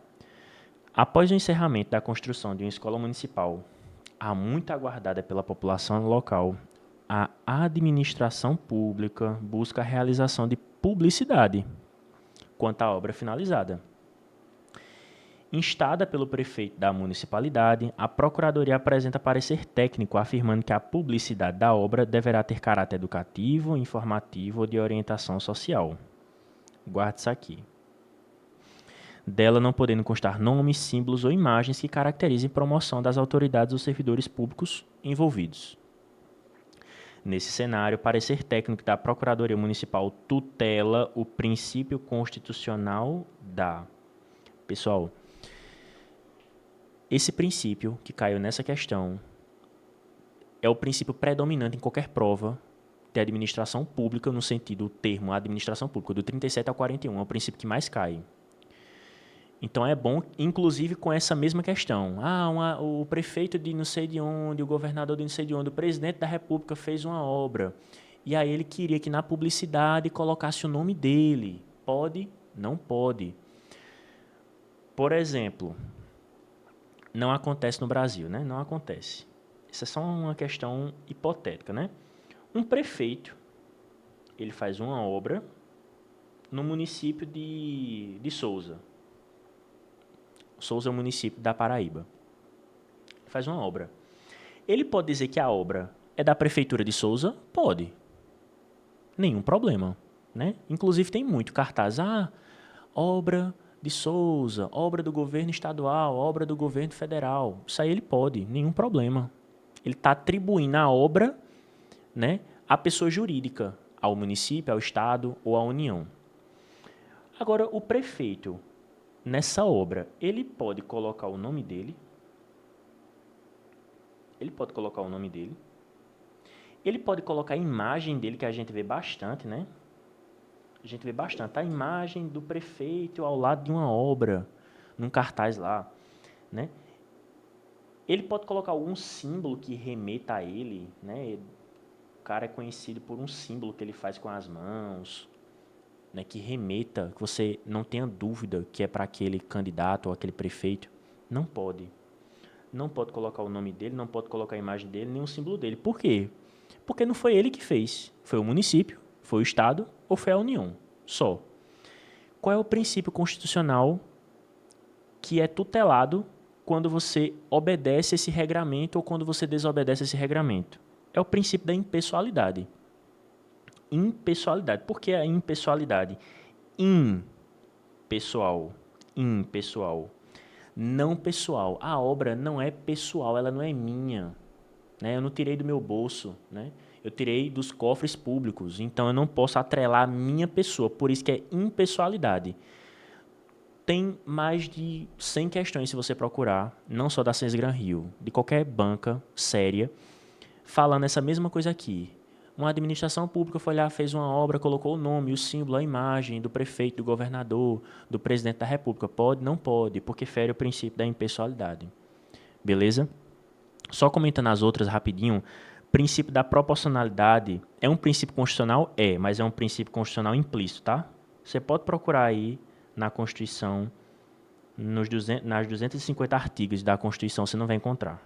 Após o encerramento da construção de uma escola municipal, a muito aguardada pela população local, a administração pública busca a realização de publicidade quanto à obra finalizada. Instada pelo prefeito da municipalidade, a Procuradoria apresenta parecer técnico afirmando que a publicidade da obra deverá ter caráter educativo, informativo ou de orientação social. Guarde isso aqui. Dela não podendo constar nomes, símbolos ou imagens que caracterizem promoção das autoridades ou servidores públicos envolvidos. Nesse cenário, o parecer técnico da Procuradoria Municipal tutela o princípio constitucional da... Pessoal, esse princípio que caiu nessa questão é o princípio predominante em qualquer prova de administração pública, no sentido, o termo administração pública, do 37 ao 41, é o princípio que mais cai. Então é bom, inclusive com essa mesma questão. O prefeito de não sei de onde, o governador de não sei de onde, o presidente da república fez uma obra. E aí ele queria que na publicidade colocasse o nome dele. Pode? Não pode. Por exemplo, não acontece no Brasil, né? Não acontece. Isso é só uma questão hipotética, né? Um prefeito, ele faz uma obra no município de Sousa. Sousa é um município da Paraíba. Faz uma obra. Ele pode dizer que a obra é da prefeitura de Sousa? Pode. Nenhum problema, né? Inclusive tem muito cartaz. Obra de Sousa, obra do governo estadual, obra do governo federal. Isso aí ele pode, nenhum problema. Ele está atribuindo a obra, né, à pessoa jurídica, ao município, ao estado ou à União. Agora, o prefeito, nessa obra, ele pode colocar o nome dele. Ele pode colocar o nome dele. Ele pode colocar a imagem dele, que a gente vê bastante, né? A gente vê bastante a imagem do prefeito ao lado de uma obra, num cartaz lá, né? Ele pode colocar algum símbolo que remeta a ele, né? O cara é conhecido por um símbolo que ele faz com as mãos, né? Que remeta, que você não tenha dúvida que é para aquele candidato ou aquele prefeito. Não pode. Não pode colocar o nome dele, não pode colocar a imagem dele, nem o símbolo dele. Por quê? Porque não foi ele que fez. Foi o município, foi o Estado ou foi a União. Só. Qual é o princípio constitucional que é tutelado quando você obedece esse regramento ou quando você desobedece esse regramento? É o princípio da impessoalidade. Impessoalidade. Por que a impessoalidade? Impessoal. Impessoal. Não pessoal. A obra não é pessoal, ela não é minha. Né? Eu não tirei do meu bolso, né? Eu tirei dos cofres públicos. Então eu não posso atrelar a minha pessoa. Por isso que é impessoalidade. Tem mais de 100 questões, se você procurar, não só da Ciência Gran Rio, de qualquer banca séria, falando essa mesma coisa aqui. Uma administração pública foi lá, fez uma obra, colocou o nome, o símbolo, a imagem do prefeito, do governador, do presidente da república. Pode? Não pode, porque fere o princípio da impessoalidade. Beleza? Só comentando as outras rapidinho, princípio da proporcionalidade é um princípio constitucional? É, mas é um princípio constitucional implícito, tá? Você pode procurar aí na Constituição, nas 250 artigos da Constituição, você não vai encontrar.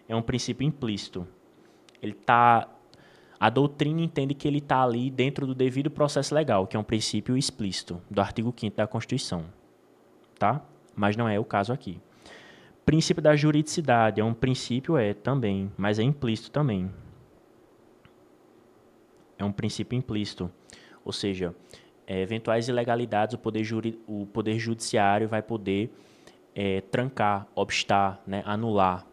É um princípio implícito. A doutrina entende que ele está ali dentro do devido processo legal, que é um princípio explícito do artigo 5º da Constituição. Tá? Mas não é o caso aqui. Princípio da juridicidade é um princípio, também, mas é implícito também. É um princípio implícito. Ou seja, eventuais ilegalidades, o poder judiciário vai poder trancar, obstar, né, anular.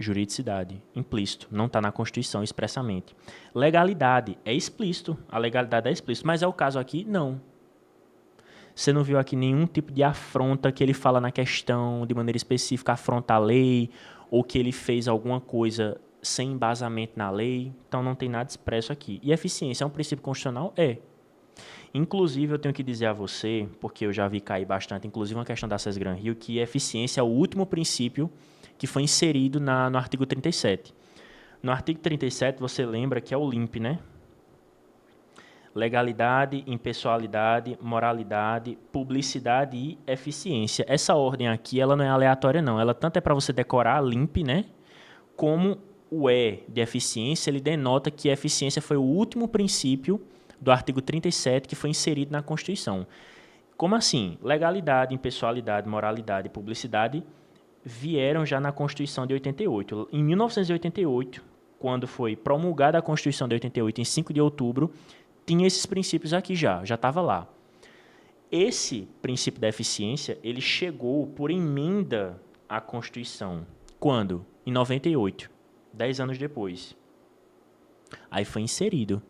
Juridicidade, implícito, não está na Constituição expressamente. Legalidade, é explícito, a legalidade é explícita, mas é o caso aqui? Não. Você não viu aqui nenhum tipo de afronta que ele fala na questão, de maneira específica, afronta a lei, ou que ele fez alguma coisa sem embasamento na lei, então não tem nada expresso aqui. E eficiência é um princípio constitucional? É. Inclusive, eu tenho que dizer a você, porque eu já vi cair bastante, inclusive uma questão da SES Gran Rio, que eficiência é o último princípio que foi inserido no artigo 37. No artigo 37, você lembra que é o LIMP, né? Legalidade, impessoalidade, moralidade, publicidade e eficiência. Essa ordem aqui, ela não é aleatória, não. Ela tanto é para você decorar LIMP, né? Como o E de eficiência, ele denota que a eficiência foi o último princípio do artigo 37 que foi inserido na Constituição. Como assim? Legalidade, impessoalidade, moralidade e publicidade vieram já na Constituição de 88. Em 1988, quando foi promulgada a Constituição de 88, em 5 de outubro, tinha esses princípios aqui já estava lá. Esse princípio da eficiência, ele chegou por emenda à Constituição. Quando? Em 98, 10 anos depois. Aí foi inserido.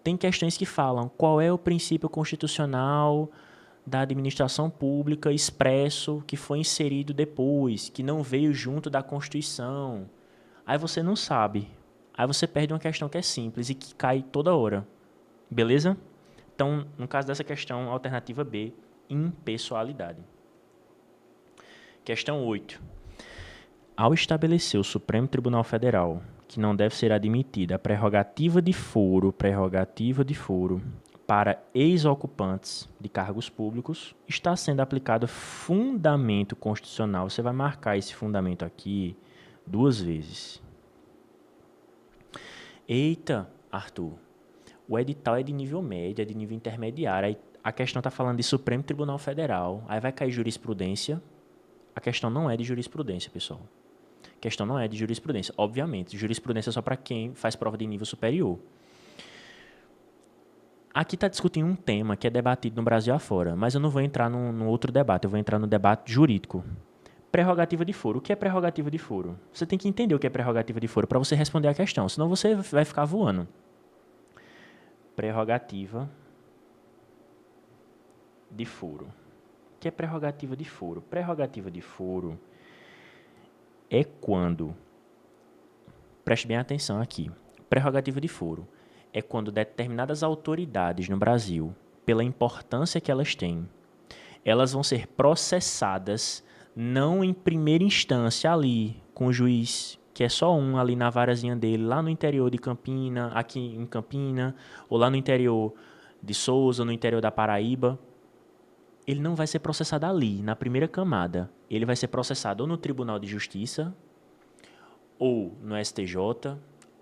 Tem questões que falam qual é o princípio constitucional da administração pública expresso que foi inserido depois, que não veio junto da Constituição. Aí você não sabe. Aí você perde uma questão que é simples e que cai toda hora. Beleza? Então, no caso dessa questão, alternativa B, impessoalidade. Questão 8. Ao estabelecer o Supremo Tribunal Federal que não deve ser admitida a prerrogativa de foro para ex-ocupantes de cargos públicos, está sendo aplicado fundamento constitucional. Você vai marcar esse fundamento aqui 2 vezes. Eita, Arthur, o edital é de nível médio, é de nível intermediário. Aí a questão está falando de Supremo Tribunal Federal. Aí vai cair jurisprudência. A questão não é de jurisprudência, pessoal. A questão não é de jurisprudência. Obviamente, jurisprudência é só para quem faz prova de nível superior. Aqui está discutindo um tema que é debatido no Brasil afora, mas eu não vou entrar num outro debate, eu vou entrar no debate jurídico. Prerrogativa de foro. O que é prerrogativa de foro? Você tem que entender o que é prerrogativa de foro para você responder a questão, senão você vai ficar voando. Prerrogativa de foro. O que é prerrogativa de foro? Prerrogativa de foro é quando... Preste bem atenção aqui. Prerrogativa de foro é quando determinadas autoridades no Brasil, pela importância que elas têm, elas vão ser processadas Não em primeira instância ali, com o juiz, que é só um ali na varazinha dele, lá no interior de Campina, aqui em Campina, ou lá no interior de Souza, no interior da Paraíba. Ele não vai ser processado ali, na primeira camada. Ele vai ser processado ou no Tribunal de Justiça, ou no STJ,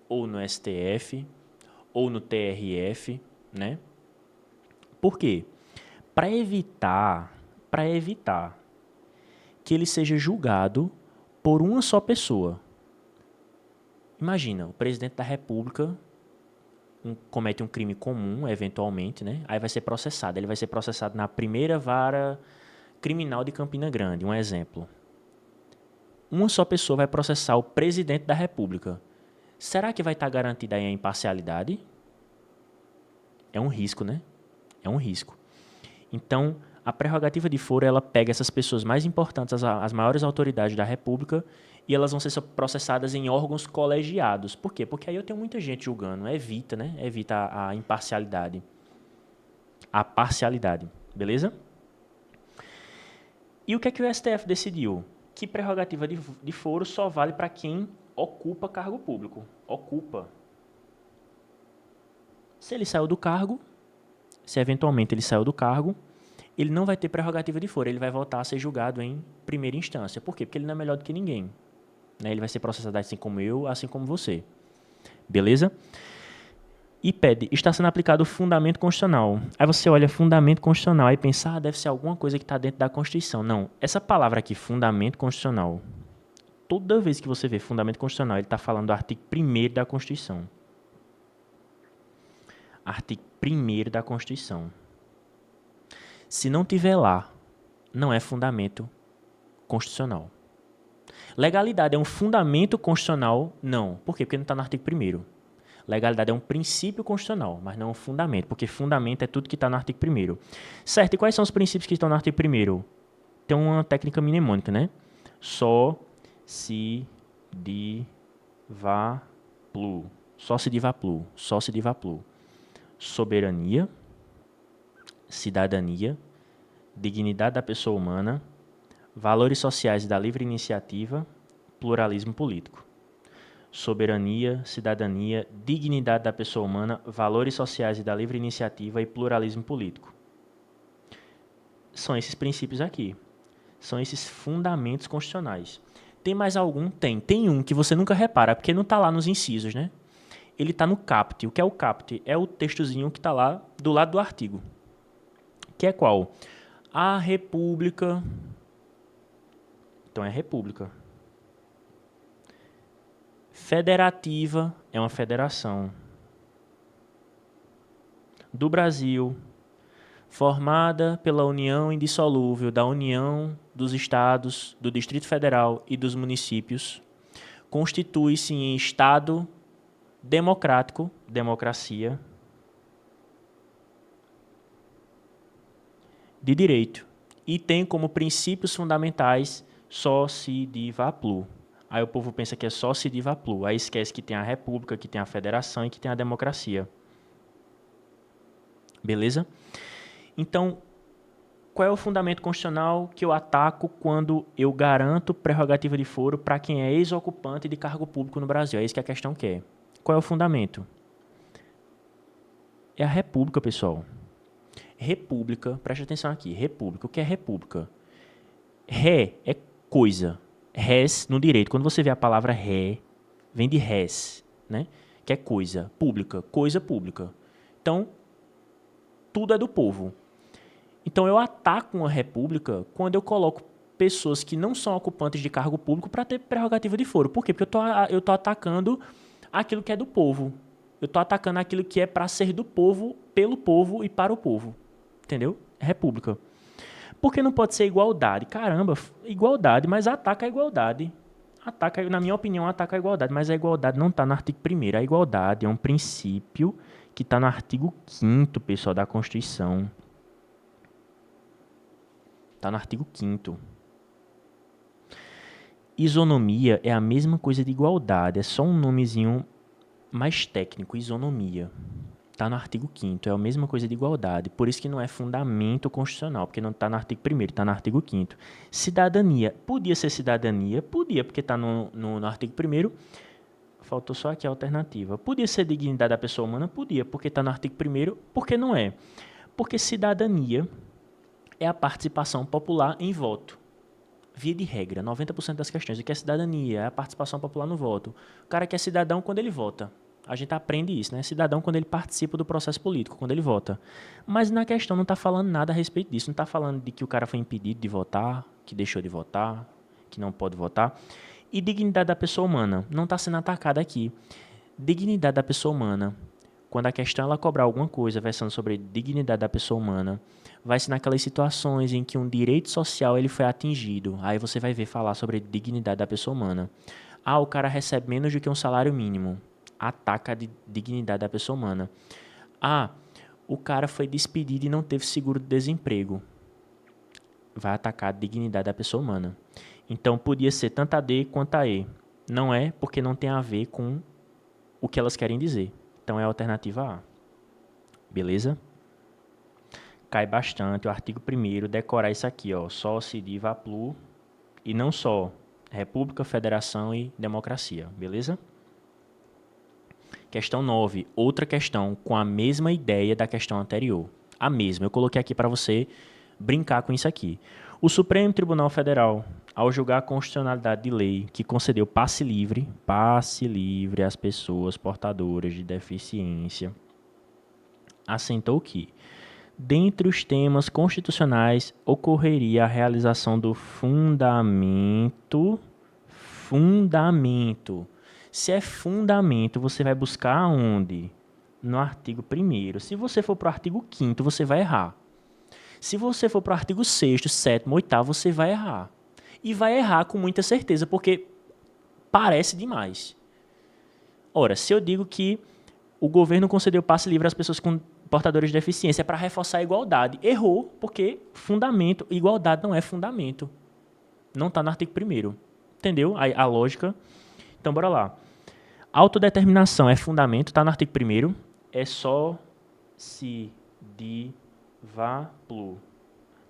ou no STF, ou no TRF, né? Por quê? Para evitar que ele seja julgado por uma só pessoa. Imagina, o presidente da República comete um crime comum, eventualmente, né? Aí vai ser processado. Ele vai ser processado na primeira vara criminal de Campina Grande, um exemplo. Uma só pessoa vai processar o presidente da República. Será que vai estar garantida aí a imparcialidade? É um risco, né? É um risco. Então, a prerrogativa de foro, ela pega essas pessoas mais importantes, as maiores autoridades da República, e elas vão ser processadas em órgãos colegiados. Por quê? Porque aí eu tenho muita gente julgando. Evita, né? Evita a imparcialidade. A parcialidade. Beleza? E o que é que o STF decidiu? Que prerrogativa de foro só vale para quem ocupa cargo público. Ocupa. Se ele saiu do cargo, se eventualmente ele saiu do cargo, ele não vai ter prerrogativa de foro, ele vai voltar a ser julgado em primeira instância. Por quê? Porque ele não é melhor do que ninguém. Né? Ele vai ser processado assim como eu, assim como você. Beleza? E pede, está sendo aplicado o fundamento constitucional. Aí você olha fundamento constitucional e pensa, deve ser alguma coisa que está dentro da Constituição. Não, essa palavra aqui, fundamento constitucional, toda vez que você vê fundamento constitucional, ele está falando do artigo 1º da Constituição. Artigo 1º da Constituição. Se não tiver lá, não é fundamento constitucional. Legalidade é um fundamento constitucional? Não. Por quê? Porque não está no artigo 1º. Legalidade é um princípio constitucional, mas não um fundamento, porque fundamento é tudo que está no artigo 1º. Certo, e quais são os princípios que estão no artigo 1º? Tem uma técnica mnemônica, né? Só, se, di, va, plu. Só se di, va, plu. Só se di, va, plu. Soberania, cidadania, dignidade da pessoa humana, valores sociais e da livre iniciativa, pluralismo político. Soberania, cidadania, dignidade da pessoa humana, valores sociais e da livre iniciativa e pluralismo político. São esses princípios aqui. São esses fundamentos constitucionais. Tem mais algum? Tem. Tem um que você nunca repara, porque não está lá nos incisos, né? Ele está no caput. O que é o caput? É o textozinho que está lá do lado do artigo. Que é qual? A República. Então é República. Federativa é uma federação. Do Brasil, formada pela união indissolúvel da União dos Estados, do Distrito Federal e dos municípios, constitui-se em Estado democrático, democracia, de direito, e tem como princípios fundamentais só se diva plu. Aí o povo pensa que é só se diva plu, aí esquece que tem a república, que tem a federação e que tem a democracia. Beleza? Então, qual é o fundamento constitucional que eu ataco quando eu garanto prerrogativa de foro para quem é ex-ocupante de cargo público no Brasil? É isso que a questão quer. Qual é o fundamento? É a república, pessoal. República, preste atenção aqui, república. O que é república? Ré é coisa. Res, no direito, quando você vê a palavra ré, vem de res, né? Que é coisa, pública, coisa pública. Então, tudo é do povo. Então, eu ataco uma república quando eu coloco pessoas que não são ocupantes de cargo público para ter prerrogativa de foro. Por quê? Porque eu tô atacando aquilo que é do povo. Eu estou atacando aquilo que é para ser do povo, pelo povo e para o povo. Entendeu? É república. Por que não pode ser igualdade? Caramba, igualdade, mas ataca a igualdade. Ataca, na minha opinião, ataca a igualdade, mas a igualdade não está no artigo 1º. A igualdade é um princípio que está no artigo 5º, pessoal, da Constituição. Está no artigo 5º. Isonomia é a mesma coisa de igualdade, é só um nomezinho mais técnico, isonomia. Está Está no artigo 5º, é a mesma coisa de igualdade. Por isso que não é fundamento constitucional, porque não está no artigo 1º, está no artigo 5º. Cidadania, podia ser cidadania? Podia, porque está no artigo 1º. Faltou só aqui a alternativa. Podia ser dignidade da pessoa humana? Podia, porque está no artigo 1º. Por que não é? Porque cidadania é a participação popular em voto. Via de regra, 90% das questões. O que é cidadania? É a participação popular no voto. O cara que é cidadão quando ele vota. A gente aprende isso, né? Cidadão quando ele participa do processo político, quando ele vota. Mas na questão não está falando nada a respeito disso. Não está falando de que o cara foi impedido de votar, que deixou de votar, que não pode votar. E dignidade da pessoa humana. Não está sendo atacada aqui. Dignidade da pessoa humana. Quando a questão ela cobrar alguma coisa versando sobre dignidade da pessoa humana, vai ser naquelas situações em que um direito social ele foi atingido. Aí você vai ver falar sobre dignidade da pessoa humana. Ah, o cara recebe menos do que um salário mínimo. Ataca a dignidade da pessoa humana. Ah, o cara foi despedido e não teve seguro de desemprego. Vai atacar a dignidade da pessoa humana. Então, podia ser tanto a D quanto a E. Não é porque não tem a ver com o que elas querem dizer. Então, é a alternativa A. Beleza? Cai bastante o artigo 1º, decorar isso aqui, ó. Só, se, diva, plu. E não só República, Federação e Democracia. Beleza? Questão 9, outra questão com a mesma ideia da questão anterior. A mesma, eu coloquei aqui para você brincar com isso aqui. O Supremo Tribunal Federal, ao julgar a constitucionalidade de lei que concedeu passe livre às pessoas portadoras de deficiência, assentou que, dentre os temas constitucionais, ocorreria a realização do fundamento. Se é fundamento, você vai buscar onde? No artigo 1º. Se você for para o artigo 5º, você vai errar. Se você for para o artigo 6º, 7º, 8º, você vai errar. E vai errar com muita certeza, porque parece demais. Ora, se eu digo que o governo concedeu passe livre às pessoas com portadores de deficiência para reforçar a igualdade, errou, porque fundamento, igualdade não é fundamento. Não está no artigo 1º. Entendeu a lógica? Então, bora lá. Autodeterminação é fundamento, está no artigo 1º. É só se, diva, plu.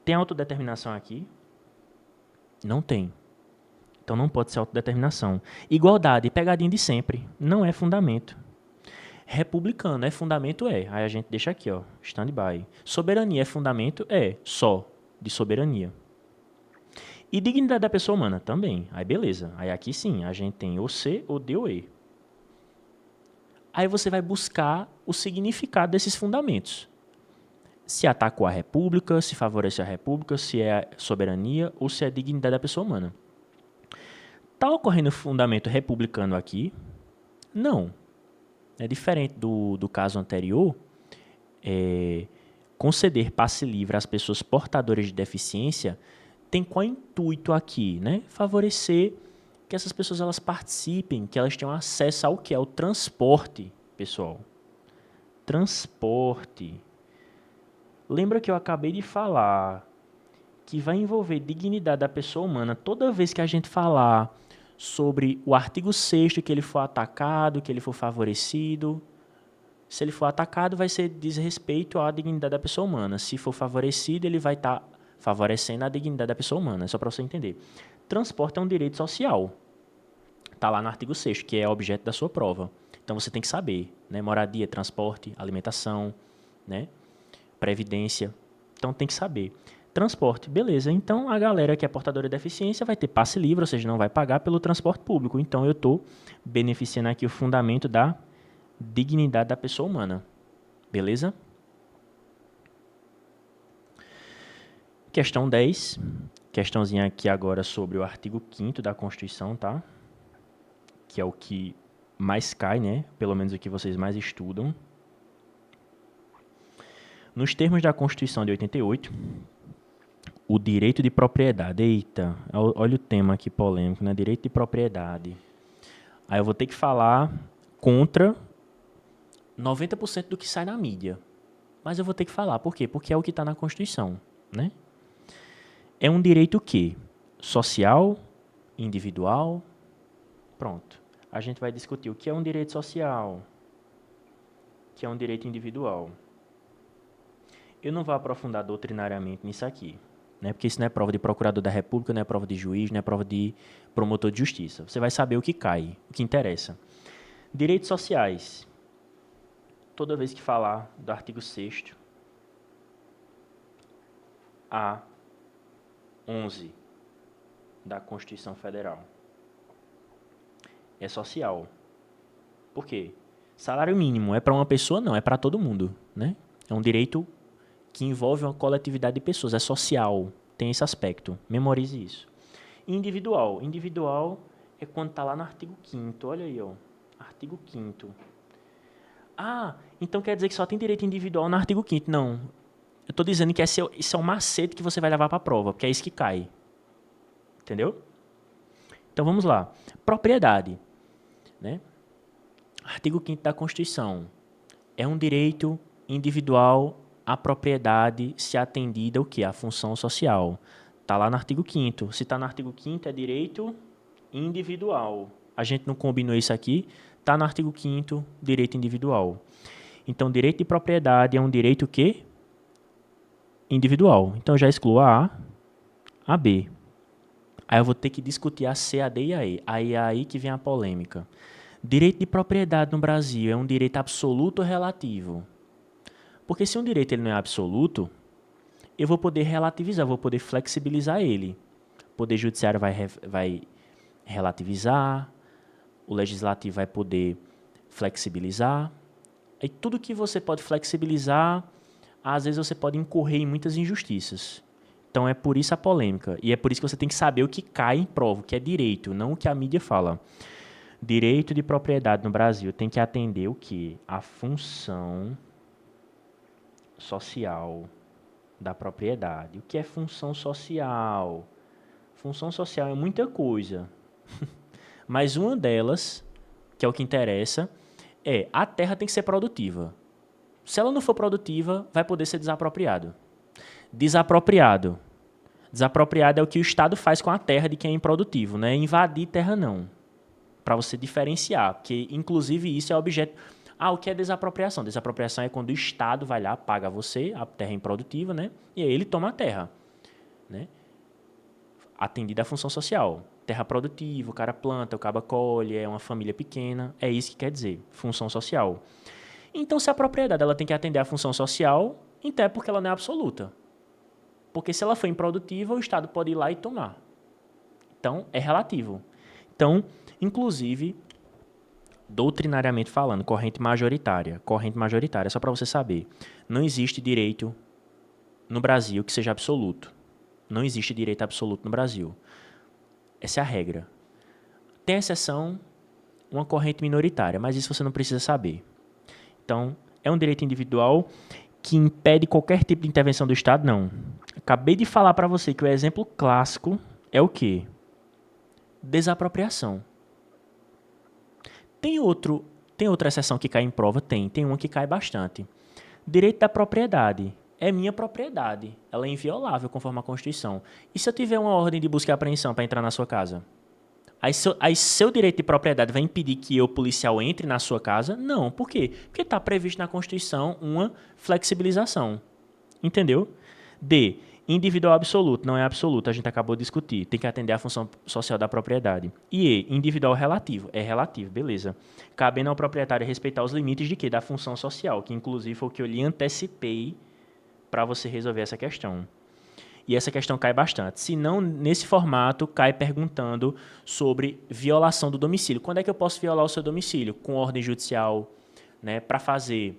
Tem autodeterminação aqui? Não tem. Então não pode ser autodeterminação. Igualdade, pegadinha de sempre. Não é fundamento. Republicano é fundamento? É. Aí a gente deixa aqui, ó, stand-by. Soberania é fundamento? É. Só de soberania. E dignidade da pessoa humana? Também. Aí beleza. Aí aqui sim, a gente tem o C, o D ou E. Aí você vai buscar o significado desses fundamentos. Se atacou a República, se favoreceu a República, se é soberania ou se é dignidade da pessoa humana. Está ocorrendo fundamento republicano aqui? Não. É diferente do caso anterior. Conceder passe livre às pessoas portadoras de deficiência tem qual intuito aqui? Né? Favorecer que essas pessoas elas participem, que elas tenham acesso ao que é o transporte, pessoal. Transporte. Lembra que eu acabei de falar que vai envolver dignidade da pessoa humana toda vez que a gente falar sobre o artigo 6º, que ele for atacado, que ele for favorecido. Se ele for atacado, vai ser desrespeito à dignidade da pessoa humana. Se for favorecido, ele vai estar favorecendo a dignidade da pessoa humana. É só para você entender. Transporte é um direito social. Está lá no artigo 6º, que é objeto da sua prova. Então você tem que saber, né? Moradia, transporte, alimentação, né? Previdência. Então tem que saber. Transporte, beleza. Então a galera que é portadora de deficiência vai ter passe livre, ou seja, não vai pagar pelo transporte público. Então eu estou beneficiando aqui o fundamento da dignidade da pessoa humana. Beleza? Questão 10. Questãozinha aqui agora sobre o artigo 5º da Constituição, tá? Que é o que mais cai, né? Pelo menos o que vocês mais estudam. Nos termos da Constituição de 88, o direito de propriedade. Eita, olha o tema aqui polêmico, né? Direito de propriedade. Aí eu vou ter que falar contra 90% do que sai na mídia. Mas eu vou ter que falar. Por quê? Porque é o que está na Constituição, né? É um direito o quê? Social, individual. Pronto. A gente vai discutir o que é um direito social, o que é um direito individual. Eu não vou aprofundar doutrinariamente nisso aqui, né? Porque isso não é prova de procurador da República, não é prova de juiz, não é prova de promotor de justiça. Você vai saber o que cai, o que interessa. Direitos sociais. Toda vez que falar do artigo 6º a 11 da Constituição Federal. É social. Por quê? Salário mínimo é para uma pessoa? Não, é para todo mundo, né? É um direito que envolve uma coletividade de pessoas, é social, tem esse aspecto. Memorize isso. Individual. Individual é quando está lá no artigo 5º, olha aí, ó. Artigo 5º. Ah, então quer dizer que só tem direito individual no artigo 5º. Não. Eu estou dizendo que isso é um macete que você vai levar para a prova, porque é isso que cai. Entendeu? Então vamos lá. Propriedade. Né? Artigo 5º da Constituição. É um direito individual à propriedade se atendida o quê? A função social. Está lá no artigo 5º. Se está no artigo 5º, é direito individual. A gente não combinou isso aqui. Está no artigo 5º, direito individual. Então, direito de propriedade é um direito o quê? Individual. Então, eu já excluo a A, a B. Aí eu vou ter que discutir a C, a D e a E. Aí é aí que vem a polêmica. Direito de propriedade no Brasil é um direito absoluto ou relativo? Porque se um direito ele não é absoluto, eu vou poder relativizar, vou poder flexibilizar ele. O Poder Judiciário vai relativizar, o Legislativo vai poder flexibilizar. E tudo que você pode flexibilizar, às vezes você pode incorrer em muitas injustiças. Então é por isso a polêmica. E é por isso que você tem que saber o que cai em prova, o que é direito, não o que a mídia fala. Direito de propriedade no Brasil tem que atender o quê? A função social da propriedade. O que é função social? Função social é muita coisa. Mas uma delas, que é o que interessa, é a terra tem que ser produtiva. Se ela não for produtiva, vai poder ser desapropriado. Desapropriado. Desapropriado é o que o Estado faz com a terra de quem é improdutivo, não é invadir terra não. Para você diferenciar, porque inclusive isso é objeto... o que é desapropriação? Desapropriação é quando o Estado vai lá, paga você, a terra é improdutiva, né? E aí ele toma a terra, né? Atendida a função social. Terra produtiva, o cara planta, o cara colhe, é uma família pequena, é isso que quer dizer, função social. Então, se a propriedade ela tem que atender a função social, então é porque ela não é absoluta. Porque se ela for improdutiva, o Estado pode ir lá e tomar. Então, é relativo. Então, inclusive, doutrinariamente falando, corrente majoritária, só para você saber, não existe direito no Brasil que seja absoluto. Não existe direito absoluto no Brasil. Essa é a regra. Tem exceção, uma corrente minoritária, mas isso você não precisa saber. Então, é um direito individual que impede qualquer tipo de intervenção do Estado? Não. Acabei de falar para você que o exemplo clássico é o quê? Desapropriação. Tem outra exceção que cai em prova? Tem uma que cai bastante. Direito da propriedade. É minha propriedade. Ela é inviolável conforme a Constituição. E se eu tiver uma ordem de busca e apreensão para entrar na sua casa? Aí seu direito de propriedade vai impedir que eu, policial, entre na sua casa? Não. Por quê? Porque está previsto na Constituição uma flexibilização. Entendeu? D. Individual absoluto. Não é absoluto, a gente acabou de discutir. Tem que atender à função social da propriedade. E E. Individual relativo. É relativo, beleza. Cabendo ao proprietário respeitar os limites de quê? Da função social, que inclusive foi o que eu lhe antecipei para você resolver essa questão. E essa questão cai bastante. Se não, nesse formato, cai perguntando sobre violação do domicílio. Quando é que eu posso violar o seu domicílio? Com ordem judicial, né, para fazer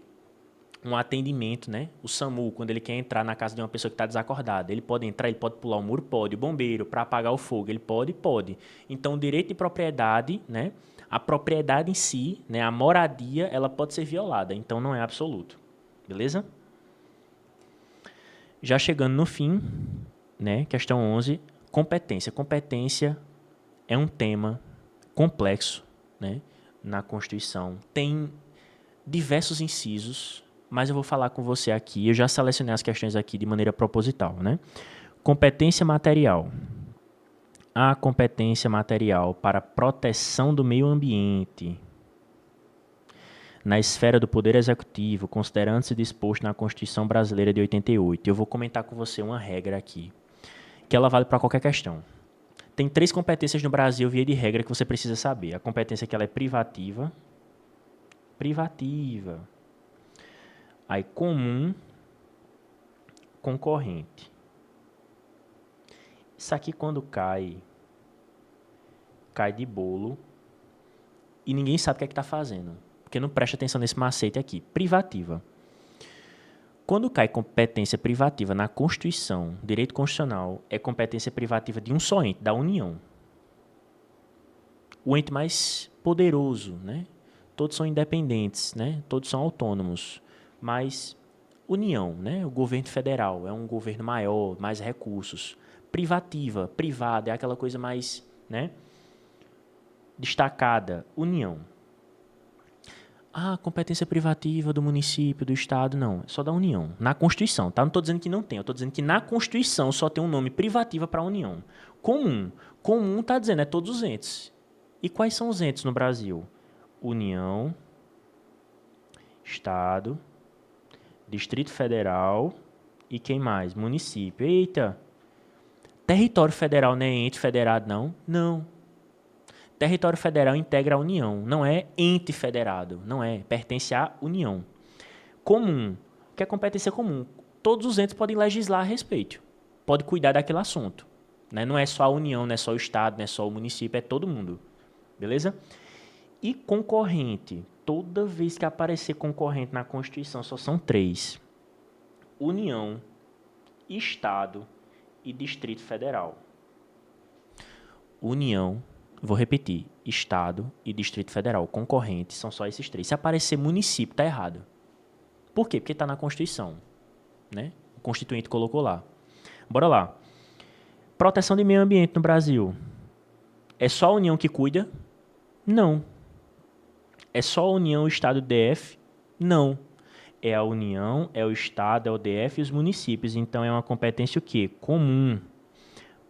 um atendimento, né? O SAMU, quando ele quer entrar na casa de uma pessoa que está desacordada, ele pode entrar, ele pode pular o muro? Pode. O bombeiro, para apagar o fogo, ele pode? Pode. Então, o direito de propriedade, né, a propriedade em si, né, a moradia, ela pode ser violada. Então, não é absoluto. Beleza? Já chegando no fim, né, questão 11, competência. Competência é um tema complexo, né, na Constituição. Tem diversos incisos, mas eu vou falar com você aqui. Eu já selecionei as questões aqui de maneira proposital, né? Competência material. A competência material para proteção do meio ambiente. na esfera do Poder Executivo, considerando-se disposto na Constituição Brasileira de 88. Eu vou comentar com você uma regra aqui, que ela vale para qualquer questão. Tem 3 competências no Brasil, via de regra, que você precisa saber. A competência que ela é privativa. Aí, comum, concorrente. Isso aqui, quando cai de bolo e ninguém sabe o que é que está fazendo, porque não presta atenção nesse macete aqui. Privativa. Quando cai competência privativa na Constituição, direito constitucional, é competência privativa de um só ente, da União. O ente mais poderoso, né? Todos são independentes, né? Todos são autônomos, mas União, né? O governo federal é um governo maior, mais recursos. Privativa, privada, é aquela coisa mais, né, destacada. União. Competência privativa do município, do estado, não. É só da União. Na Constituição, tá? Não estou dizendo que não tem. Eu estou dizendo que na Constituição só tem um nome privativa para a União. Comum. Comum está dizendo, é todos os entes. E quais são os entes no Brasil? União, Estado, Distrito Federal e quem mais? Município. Eita! Território federal não é ente federado, não? Não. Território federal integra a União, não é ente federado, não é, pertence à União. Comum. O que é competência comum? Todos os entes podem legislar a respeito, pode cuidar daquele assunto. Né? Não é só a União, não é só o Estado, não é só o município, é todo mundo. Beleza? E concorrente. Toda vez que aparecer concorrente na Constituição, só são 3. União, Estado e Distrito Federal. União, vou repetir, Estado e Distrito Federal. Concorrente, são só esses 3. Se aparecer município, está errado. Por quê? Porque está na Constituição. Né? O Constituinte colocou lá. Bora lá. Proteção de meio ambiente no Brasil. É só a União que cuida? Não. É só a União, o Estado e o DF? Não. É a União, é o Estado, é o DF e os municípios. Então, é uma competência o quê? Comum.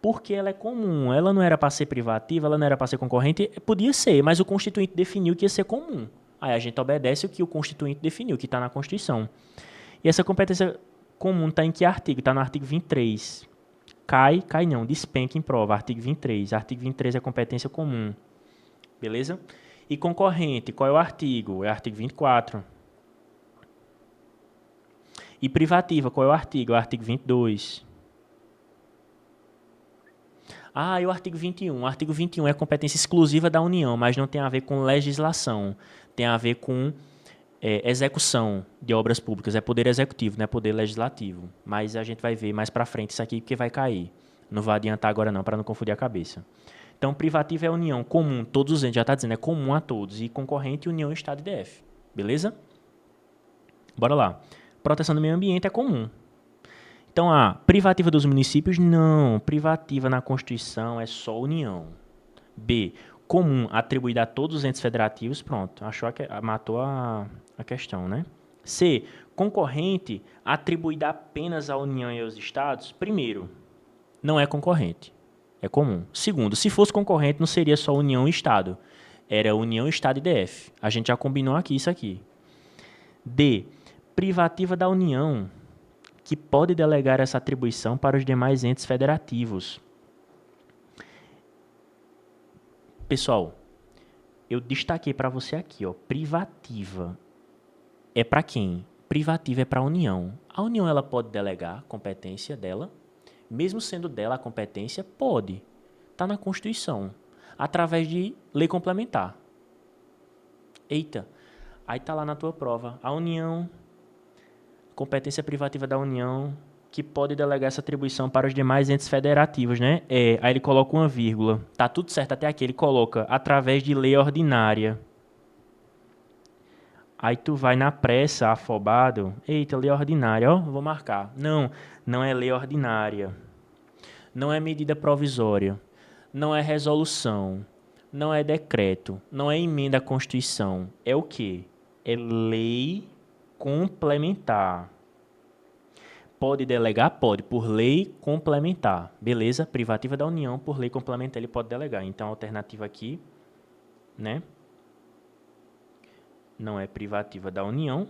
Porque ela é comum. Ela não era para ser privativa, ela não era para ser concorrente. Podia ser, mas o Constituinte definiu que ia ser comum. Aí a gente obedece o que o Constituinte definiu, que está na Constituição. E essa competência comum está em que artigo? Está no artigo 23. Cai não, despenca em prova. Artigo 23. Artigo 23 é competência comum. Beleza? E concorrente, qual é o artigo? É o artigo 24. E privativa, qual é o artigo? É o artigo 22. E o artigo 21. O artigo 21 é competência exclusiva da União, mas não tem a ver com legislação. Tem a ver com execução de obras públicas. É poder executivo, não é poder legislativo. Mas a gente vai ver mais para frente isso aqui, porque vai cair. Não vai adiantar agora não, para não confundir a cabeça. Então, privativa é a União, comum, todos os entes, já está dizendo, é comum a todos. E concorrente, União, Estado e DF. Beleza? Bora lá. Proteção do meio ambiente é comum. Então, privativa dos municípios, não. Privativa na Constituição é só União. B, comum, atribuída a todos os entes federativos, pronto. Matou a questão, né? C, concorrente, atribuída apenas à União e aos Estados, primeiro, não é concorrente. É comum. Segundo, se fosse concorrente, não seria só União e Estado. Era União, Estado e DF. A gente já combinou aqui isso aqui. D, privativa da União, que pode delegar essa atribuição para os demais entes federativos. Pessoal, eu destaquei para você aqui, ó, privativa. É para quem? Privativa é para a União. A União ela pode delegar a competência dela. Mesmo sendo dela a competência, pode. Está na Constituição. Através de lei complementar. Eita, aí está lá na tua prova. A União, competência privativa da União, que pode delegar essa atribuição para os demais entes federativos, né? Aí ele coloca uma vírgula. Tá tudo certo até aqui. Ele coloca através de lei ordinária. Aí tu vai na pressa, afobado. Eita, lei ordinária, ó, vou marcar. Não, não é lei ordinária. Não é medida provisória. Não é resolução. Não é decreto. Não é emenda à Constituição. É o quê? É lei complementar. Pode delegar? Pode, por lei complementar. Beleza? Privativa da União, por lei complementar, ele pode delegar. Então, a alternativa aqui, né? não é privativa da União.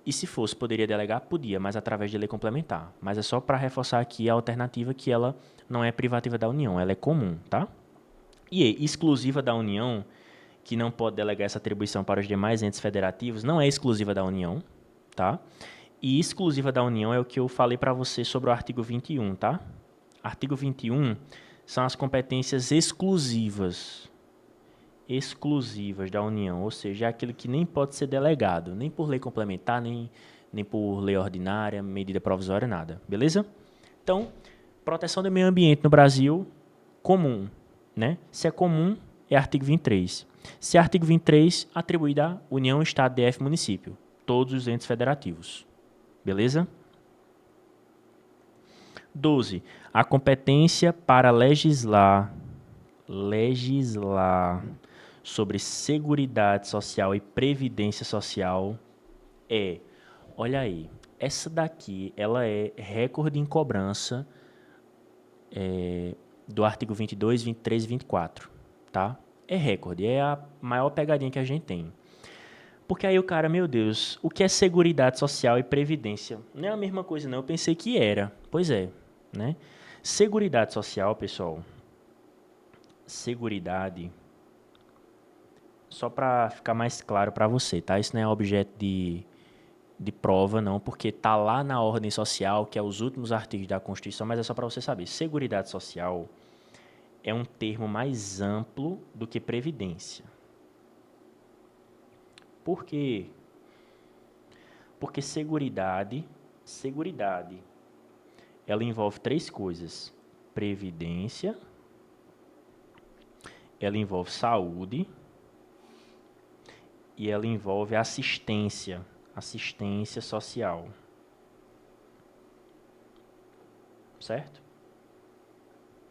E se fosse, poderia delegar? Podia, mas através de lei complementar. Mas é só para reforçar aqui a alternativa que ela não é privativa da União, ela é comum, tá? E exclusiva da União, que não pode delegar essa atribuição para os demais entes federativos, não é exclusiva da União, tá? E exclusiva da União é o que eu falei para você sobre o artigo 21, tá? Artigo 21 são as competências exclusivas da União, ou seja, é aquilo que nem pode ser delegado, nem por lei complementar, nem por lei ordinária, medida provisória, nada, beleza? Então, proteção do meio ambiente no Brasil, comum, né? Se é comum, é artigo 23. Se é artigo 23, atribuído à União, Estado, DF, município, todos os entes federativos, beleza? 12. A competência para legislar sobre seguridade social e previdência social é, olha aí, essa daqui, ela é recorde em cobrança do artigo 22, 23 e 24, tá? É recorde, é a maior pegadinha que a gente tem. Porque aí o cara, meu Deus, o que é seguridade social e previdência? Não é a mesma coisa não, eu pensei que era. Pois é, né? Seguridade social, pessoal, seguridade, só para ficar mais claro para você, tá? Isso não é objeto de prova, não, porque tá lá na ordem social, que é os últimos artigos da Constituição, mas é só para você saber. Seguridade social é um termo mais amplo do que previdência. Por quê? Porque seguridade, ela envolve três coisas: previdência, ela envolve saúde e ela envolve assistência social. Certo?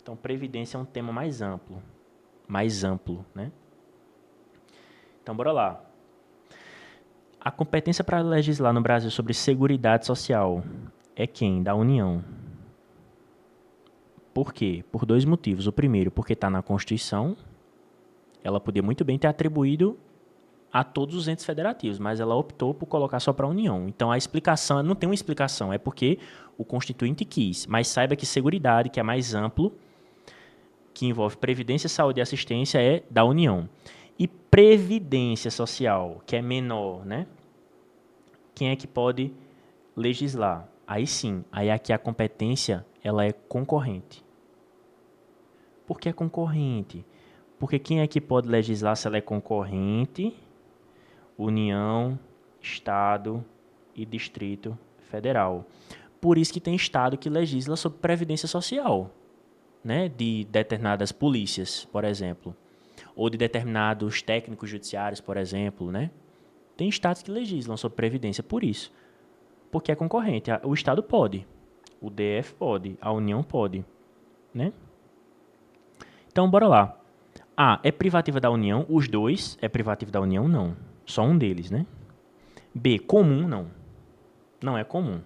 Então, previdência é um tema mais amplo, né? Então, bora lá. A competência para legislar no Brasil sobre seguridade social é quem? Da União. Por quê? Por dois motivos. O primeiro, porque está na Constituição. Ela podia muito bem ter atribuído a todos os entes federativos, mas ela optou por colocar só para a União. Então, a explicação, não tem uma explicação, é porque o Constituinte quis. Mas saiba que seguridade, que é mais amplo, que envolve previdência, saúde e assistência, é da União. E previdência social, que é menor, né? Quem é que pode legislar? Aí sim, aí aqui a competência, ela é concorrente. Por que é concorrente? Porque quem é que pode legislar se ela é concorrente? União, Estado e Distrito Federal. Por isso que tem Estado que legisla sobre previdência social, né? De determinadas polícias, por exemplo. Ou de determinados técnicos judiciários, por exemplo, né? Tem estados que legislam sobre previdência por isso. Porque é concorrente. O Estado pode. O DF pode. A União pode. Né? Então, bora lá. A, é privativa da União. Os dois é privativo da União? Não. Só um deles, né? B, comum? Não. Não é comum.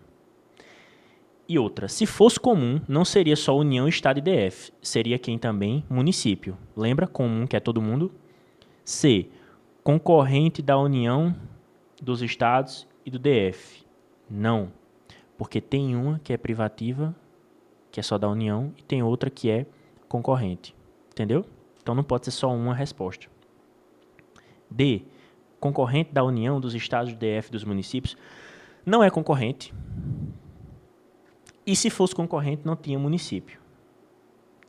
E outra, se fosse comum, não seria só União, Estado e DF. Seria quem também? Município. Lembra? Comum, que é todo mundo. C, concorrente da União, dos Estados e do DF. Não. Porque tem uma que é privativa, que é só da União, e tem outra que é concorrente. Entendeu? Então não pode ser só uma resposta. D, concorrente da União, dos Estados, do DF e dos municípios. Não é concorrente. E se fosse concorrente, não tinha município.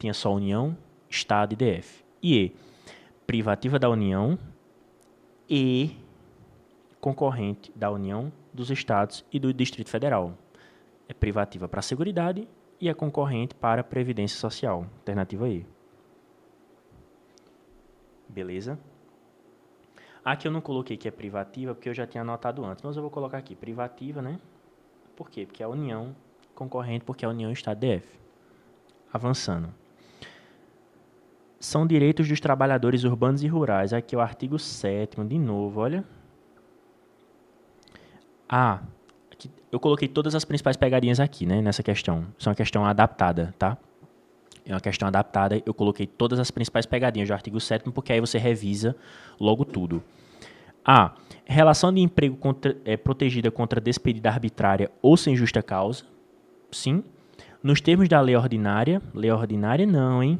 Tinha só União, Estado e DF. E E, privativa da União e concorrente da União, dos Estados e do Distrito Federal. É privativa para a Seguridade e é concorrente para a Previdência Social. Alternativa E. Beleza? Aqui eu não coloquei que é privativa, porque eu já tinha anotado antes, mas eu vou colocar aqui, privativa, né? Por quê? Porque é a União, concorrente porque é a União, Estado e DF. Avançando. São direitos dos trabalhadores urbanos e rurais. Aqui é o artigo 7º, de novo, olha. Ah, eu coloquei todas as principais pegadinhas aqui, né, nessa questão. Isso é uma questão adaptada, tá? É uma questão adaptada. Eu coloquei todas as principais pegadinhas do artigo 7º, porque aí você revisa logo tudo. A. Relação de emprego protegida contra despedida arbitrária ou sem justa causa. Sim. Nos termos da lei ordinária. Lei ordinária não, hein?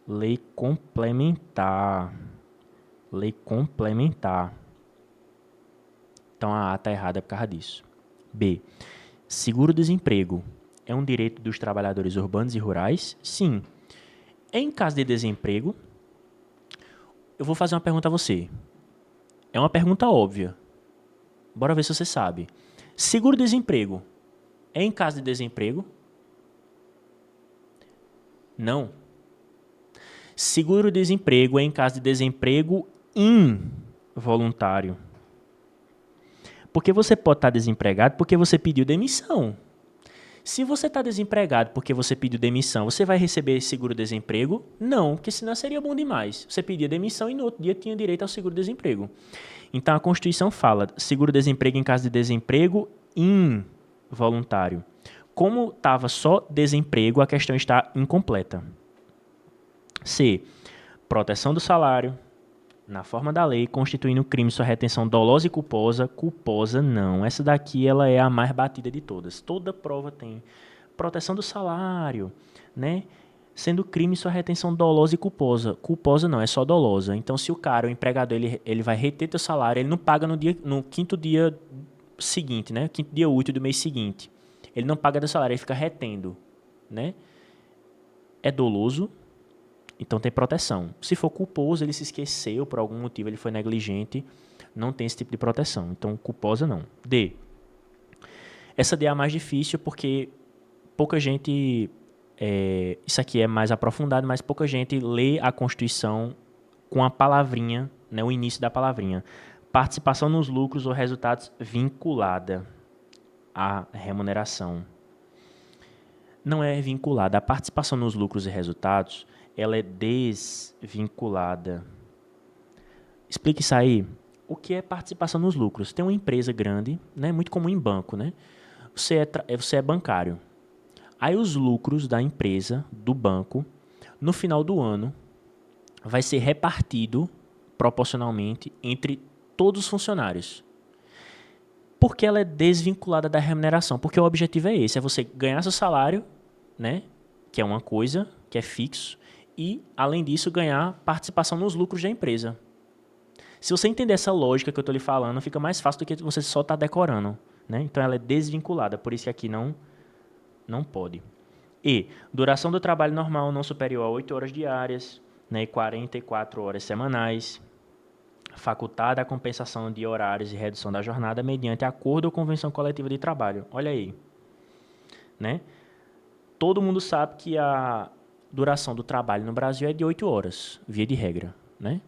Lei complementar. Lei complementar. Então a A está errada por causa disso. B. Seguro-desemprego é um direito dos trabalhadores urbanos e rurais? Sim. Em caso de desemprego, eu vou fazer uma pergunta a você. É uma pergunta óbvia. Bora ver se você sabe. Seguro-desemprego é em caso de desemprego? Não. Seguro-desemprego é em caso de desemprego involuntário. Porque você pode estar desempregado porque você pediu demissão. Se você está desempregado porque você pediu demissão, você vai receber seguro-desemprego? Não, porque senão seria bom demais. Você pedia demissão e no outro dia tinha direito ao seguro-desemprego. Então a Constituição fala seguro-desemprego em caso de desemprego involuntário. Como estava só desemprego, a questão está incompleta. C. Proteção do salário, na forma da lei, constituindo crime sua retenção dolosa e culposa. Culposa não. Essa daqui ela é a mais batida de todas. Toda prova tem proteção do salário, né? Sendo crime sua retenção dolosa e culposa. Culposa não, é só dolosa. Então, se o cara, o empregador, ele vai reter teu salário, ele não paga no quinto dia seguinte, né? Quinto dia útil do mês seguinte. Ele não paga do salário, ele fica retendo, né? É doloso. Então tem proteção. Se for culposo, ele se esqueceu, por algum motivo ele foi negligente, não tem esse tipo de proteção. Então culposa não. D. Essa D é a mais difícil porque pouca gente, isso aqui é mais aprofundado, mas pouca gente lê a Constituição com a palavrinha, né, o início da palavrinha. Participação nos lucros ou resultados vinculada à remuneração. Não é vinculada. A participação nos lucros e resultados ela é desvinculada. Explique isso aí. O que é participação nos lucros? Tem uma empresa grande, né, muito comum em banco, né? Você é bancário. Aí os lucros da empresa, do banco, no final do ano, vai ser repartido proporcionalmente entre todos os funcionários. Por que ela é desvinculada da remuneração? Porque o objetivo é esse, é você ganhar seu salário, né, que é uma coisa, que é fixo, e, além disso, ganhar participação nos lucros da empresa. Se você entender essa lógica que eu estou lhe falando, fica mais fácil do que você só estar decorando, né? Então, ela é desvinculada, por isso que aqui não pode. E, duração do trabalho normal não superior a 8 horas diárias, né, e 44 horas semanais. Facultada a compensação de horários e redução da jornada mediante acordo ou convenção coletiva de trabalho. Olha aí. Né? Todo mundo sabe que a duração do trabalho no Brasil é de 8 horas, via de regra, né?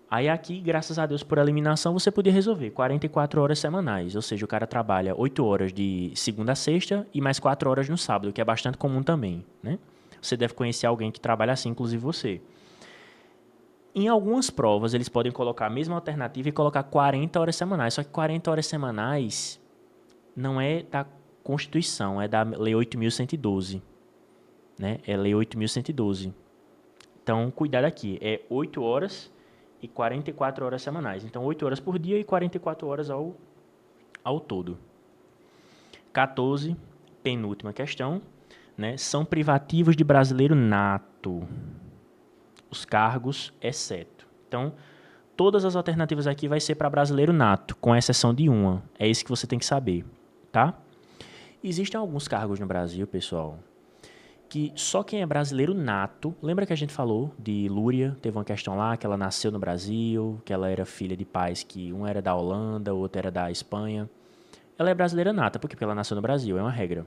Aí aqui, graças a Deus, por eliminação, você podia resolver 44 horas semanais, ou seja, o cara trabalha 8 horas de segunda a sexta e mais 4 horas no sábado, que é bastante comum também, né? Você deve conhecer alguém que trabalha assim, inclusive você. Em algumas provas, eles podem colocar a mesma alternativa e colocar 40 horas semanais, só que 40 horas semanais não é da Constituição, é da Lei 8.112. Né? É a Lei 8.112. Então, cuidado aqui. É 8 horas e 44 horas semanais. Então, 8 horas por dia e 44 horas ao todo. 14, penúltima questão. Né? São privativos de brasileiro nato. Os cargos, exceto. Então, todas as alternativas aqui vai ser para brasileiro nato, com exceção de uma. É isso que você tem que saber. Tá? Existem alguns cargos no Brasil, pessoal, que só quem é brasileiro nato... Lembra que a gente falou de Lúria? Teve uma questão lá que ela nasceu no Brasil, que ela era filha de pais que um era da Holanda, o outro era da Espanha. Ela é brasileira nata, porque ela nasceu no Brasil, é uma regra.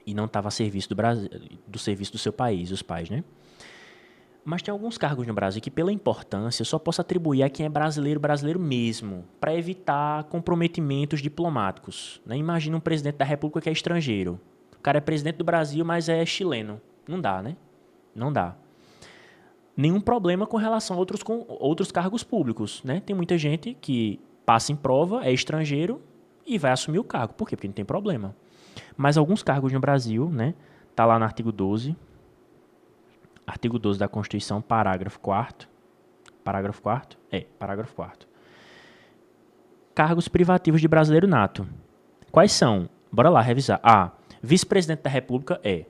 E não estava a serviço do serviço do seu país, os pais, né? Mas tem alguns cargos no Brasil que, pela importância, eu só posso atribuir a quem é brasileiro, brasileiro mesmo, para evitar comprometimentos diplomáticos. Né? Imagina um presidente da República que é estrangeiro. O cara é presidente do Brasil, mas é chileno. Não dá, né? Não dá. Nenhum problema com relação a outros cargos públicos, né? Tem muita gente que passa em prova, é estrangeiro e vai assumir o cargo. Por quê? Porque não tem problema. Mas alguns cargos no Brasil, né? Tá lá no artigo 12, Artigo 12 da Constituição, parágrafo 4º. Parágrafo 4º? Parágrafo 4º. Cargos privativos de brasileiro nato. Quais são? Bora lá revisar. A. Vice-presidente da República é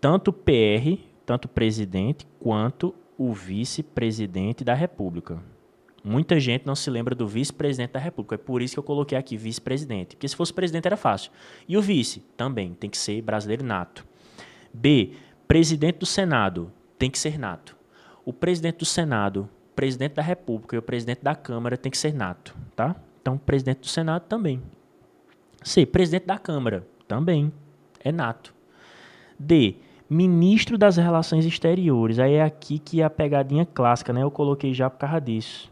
tanto PR, tanto presidente, quanto o vice-presidente da República. Muita gente não se lembra do vice-presidente da República. É por isso que eu coloquei aqui vice-presidente. Porque se fosse presidente era fácil. E o vice? Também tem que ser brasileiro nato. B. Presidente do Senado. Tem que ser nato. O presidente do Senado, o presidente da República e o presidente da Câmara tem que ser nato. Tá? Então, presidente do Senado também. C. Presidente da Câmara. Também é nato. D. Ministro das Relações Exteriores. Aí é aqui que é a pegadinha clássica, né? Eu coloquei já por causa disso.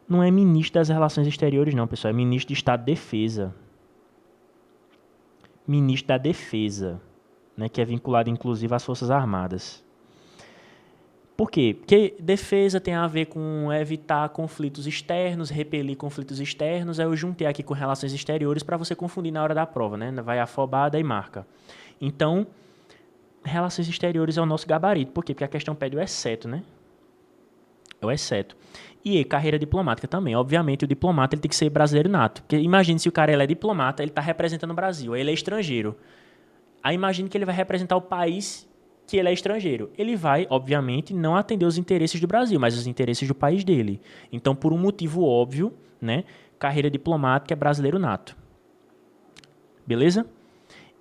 Não é ministro das Relações Exteriores, não, pessoal. É ministro de Estado de Defesa. Ministro da Defesa, né? Que é vinculado, inclusive, às Forças Armadas. Por quê? Porque defesa tem a ver com evitar conflitos externos, repelir conflitos externos. Aí eu juntei aqui com relações exteriores para você confundir na hora da prova, né? Vai afobada e marca. Então, relações exteriores é o nosso gabarito. Por quê? Porque a questão pede o exceto, né? É o exceto. E carreira diplomática também. Obviamente, o diplomata ele tem que ser brasileiro nato. Porque imagine se o cara ele é diplomata, ele está representando o Brasil, aí ele é estrangeiro. Aí imagine que ele vai representar o país que ele é estrangeiro. Ele vai, obviamente, não atender os interesses do Brasil, mas os interesses do país dele. Então, por um motivo óbvio, né, carreira diplomática é brasileiro nato. Beleza?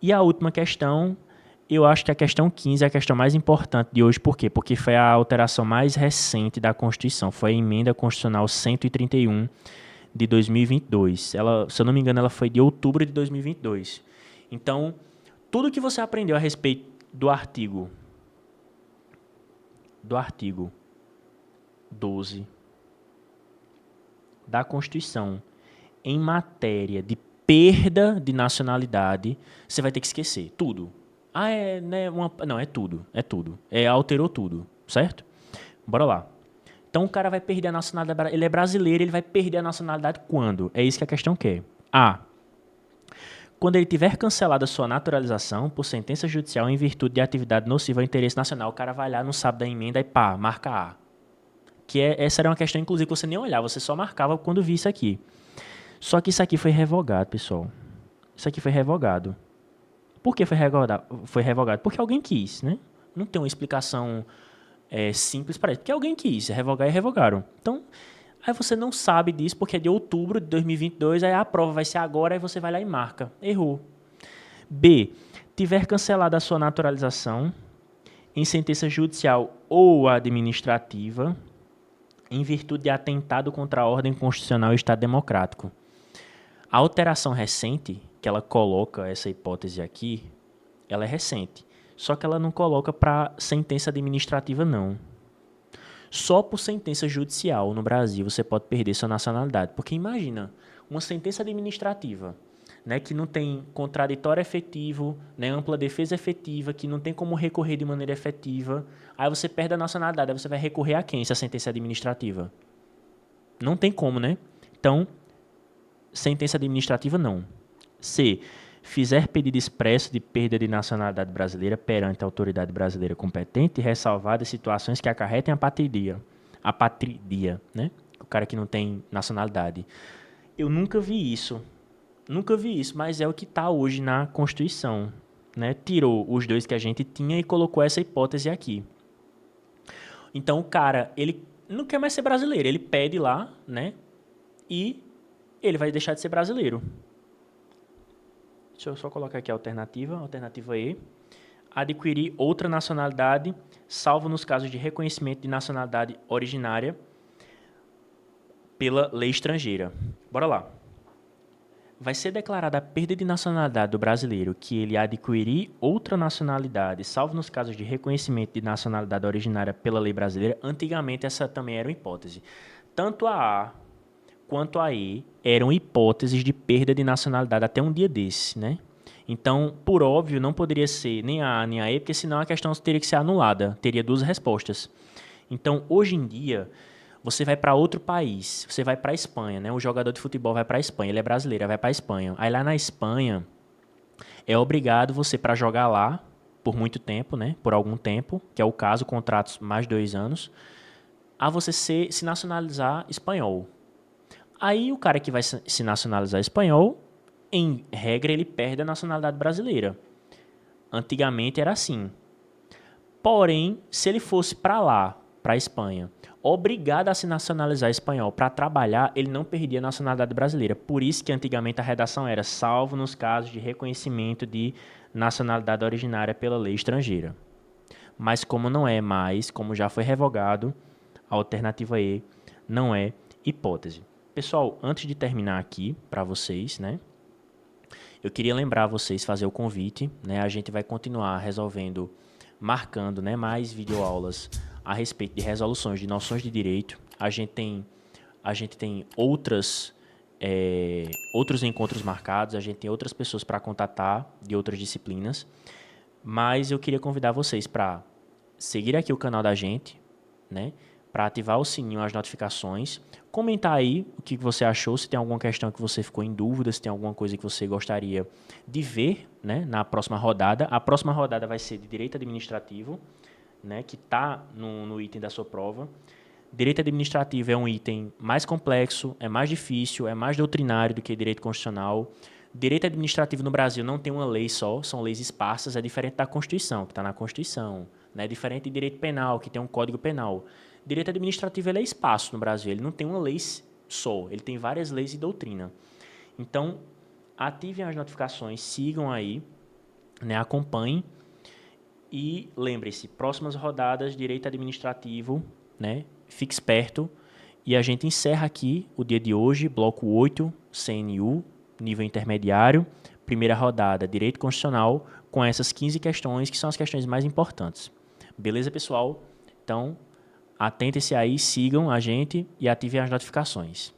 E a última questão, eu acho que a questão 15 é a questão mais importante de hoje. Por quê? Porque foi a alteração mais recente da Constituição. Foi a Emenda Constitucional 131 de 2022. Ela, se eu não me engano, ela foi de outubro de 2022. Então, tudo que você aprendeu a respeito do artigo 12 da Constituição em matéria de perda de nacionalidade, você vai ter que esquecer tudo. Não, é tudo. Alterou tudo, certo? Bora lá. Então o cara vai perder a nacionalidade, ele é brasileiro, ele vai perder a nacionalidade quando? É isso que a questão quer. A. Quando ele tiver cancelado a sua naturalização por sentença judicial em virtude de atividade nociva ao interesse nacional, o cara vai lá, não sabe da emenda e pá, marca A. Essa era uma questão, inclusive, que você nem olhava, você só marcava quando via isso aqui. Só que isso aqui foi revogado, pessoal. Isso aqui foi revogado. Por que foi revogado? Porque alguém quis, né? Não tem uma explicação simples para isso. Porque alguém quis revogar e revogaram. Então, aí você não sabe disso porque é de outubro de 2022, aí a prova vai ser agora, aí você vai lá e marca. Errou. B. Tiver cancelado a sua naturalização em sentença judicial ou administrativa em virtude de atentado contra a ordem constitucional e Estado democrático. A alteração recente, que ela coloca essa hipótese aqui, ela é recente. Só que ela não coloca para sentença administrativa, não. Só por sentença judicial no Brasil você pode perder sua nacionalidade. Porque imagina, uma sentença administrativa, né, que não tem contraditório efetivo, né, ampla defesa efetiva, que não tem como recorrer de maneira efetiva, aí você perde a nacionalidade, aí você vai recorrer a quem se a sentença é administrativa? Não tem como, né? Então, sentença administrativa não. C. Fizer pedido expresso de perda de nacionalidade brasileira perante a autoridade brasileira competente, ressalvadas situações que acarretem a apatridia, né? O cara que não tem nacionalidade. Eu nunca vi isso, mas é o que está hoje na Constituição, né? Tirou os dois que a gente tinha e colocou essa hipótese aqui. Então o cara, ele não quer mais ser brasileiro, ele pede lá, né? E ele vai deixar de ser brasileiro. Deixa eu só colocar aqui a alternativa E. Adquirir outra nacionalidade, salvo nos casos de reconhecimento de nacionalidade originária pela lei estrangeira. Bora lá. Vai ser declarada a perda de nacionalidade do brasileiro que ele adquirir outra nacionalidade, salvo nos casos de reconhecimento de nacionalidade originária pela lei brasileira. Antigamente essa também era uma hipótese. Tanto a A quanto a E eram hipóteses de perda de nacionalidade até um dia desse, né? Então, por óbvio, não poderia ser nem a A nem a E, porque senão a questão teria que ser anulada, teria duas respostas. Então, hoje em dia, você vai para outro país, você vai para a Espanha, né? O jogador de futebol vai para a Espanha, ele é brasileiro, vai para a Espanha. Aí lá na Espanha, é obrigado você, para jogar lá, por muito tempo, né, por algum tempo, que é o caso, contratos mais de 2 anos, a você se nacionalizar espanhol. Aí o cara que vai se nacionalizar espanhol, em regra, ele perde a nacionalidade brasileira. Antigamente era assim. Porém, se ele fosse para lá, para a Espanha, obrigado a se nacionalizar espanhol para trabalhar, ele não perdia a nacionalidade brasileira. Por isso que antigamente a redação era salvo nos casos de reconhecimento de nacionalidade originária pela lei estrangeira. Mas como não é mais, como já foi revogado, a alternativa E não é hipótese. Pessoal, antes de terminar aqui para vocês, né? Eu queria lembrar vocês, fazer o convite, né? A gente vai continuar resolvendo, marcando, né, mais videoaulas a respeito de resoluções de noções de direito. A gente tem outros encontros marcados, a gente tem outras pessoas para contatar de outras disciplinas. Mas eu queria convidar vocês para seguir aqui o canal da gente, né? Para ativar o sininho, as notificações. Comentar aí o que você achou, se tem alguma questão que você ficou em dúvida, se tem alguma coisa que você gostaria de ver, né, na próxima rodada. A próxima rodada vai ser de Direito Administrativo, né, que está no item da sua prova. Direito Administrativo é um item mais complexo, é mais difícil, é mais doutrinário do que Direito Constitucional. Direito Administrativo no Brasil não tem uma lei só, são leis esparsas, é diferente da Constituição, que está na Constituição. É diferente de Direito Penal, que tem um Código Penal. Direito Administrativo ele é espaço no Brasil, ele não tem uma lei só, ele tem várias leis e doutrina. Então, ativem as notificações, sigam aí, né, acompanhem e lembre-se, próximas rodadas, Direito Administrativo, né, fique esperto. E a gente encerra aqui o dia de hoje, bloco 8, CNU, nível intermediário, primeira rodada, Direito Constitucional, com essas 15 questões, que são as questões mais importantes. Beleza, pessoal? Então, atentem-se aí, sigam a gente e ativem as notificações.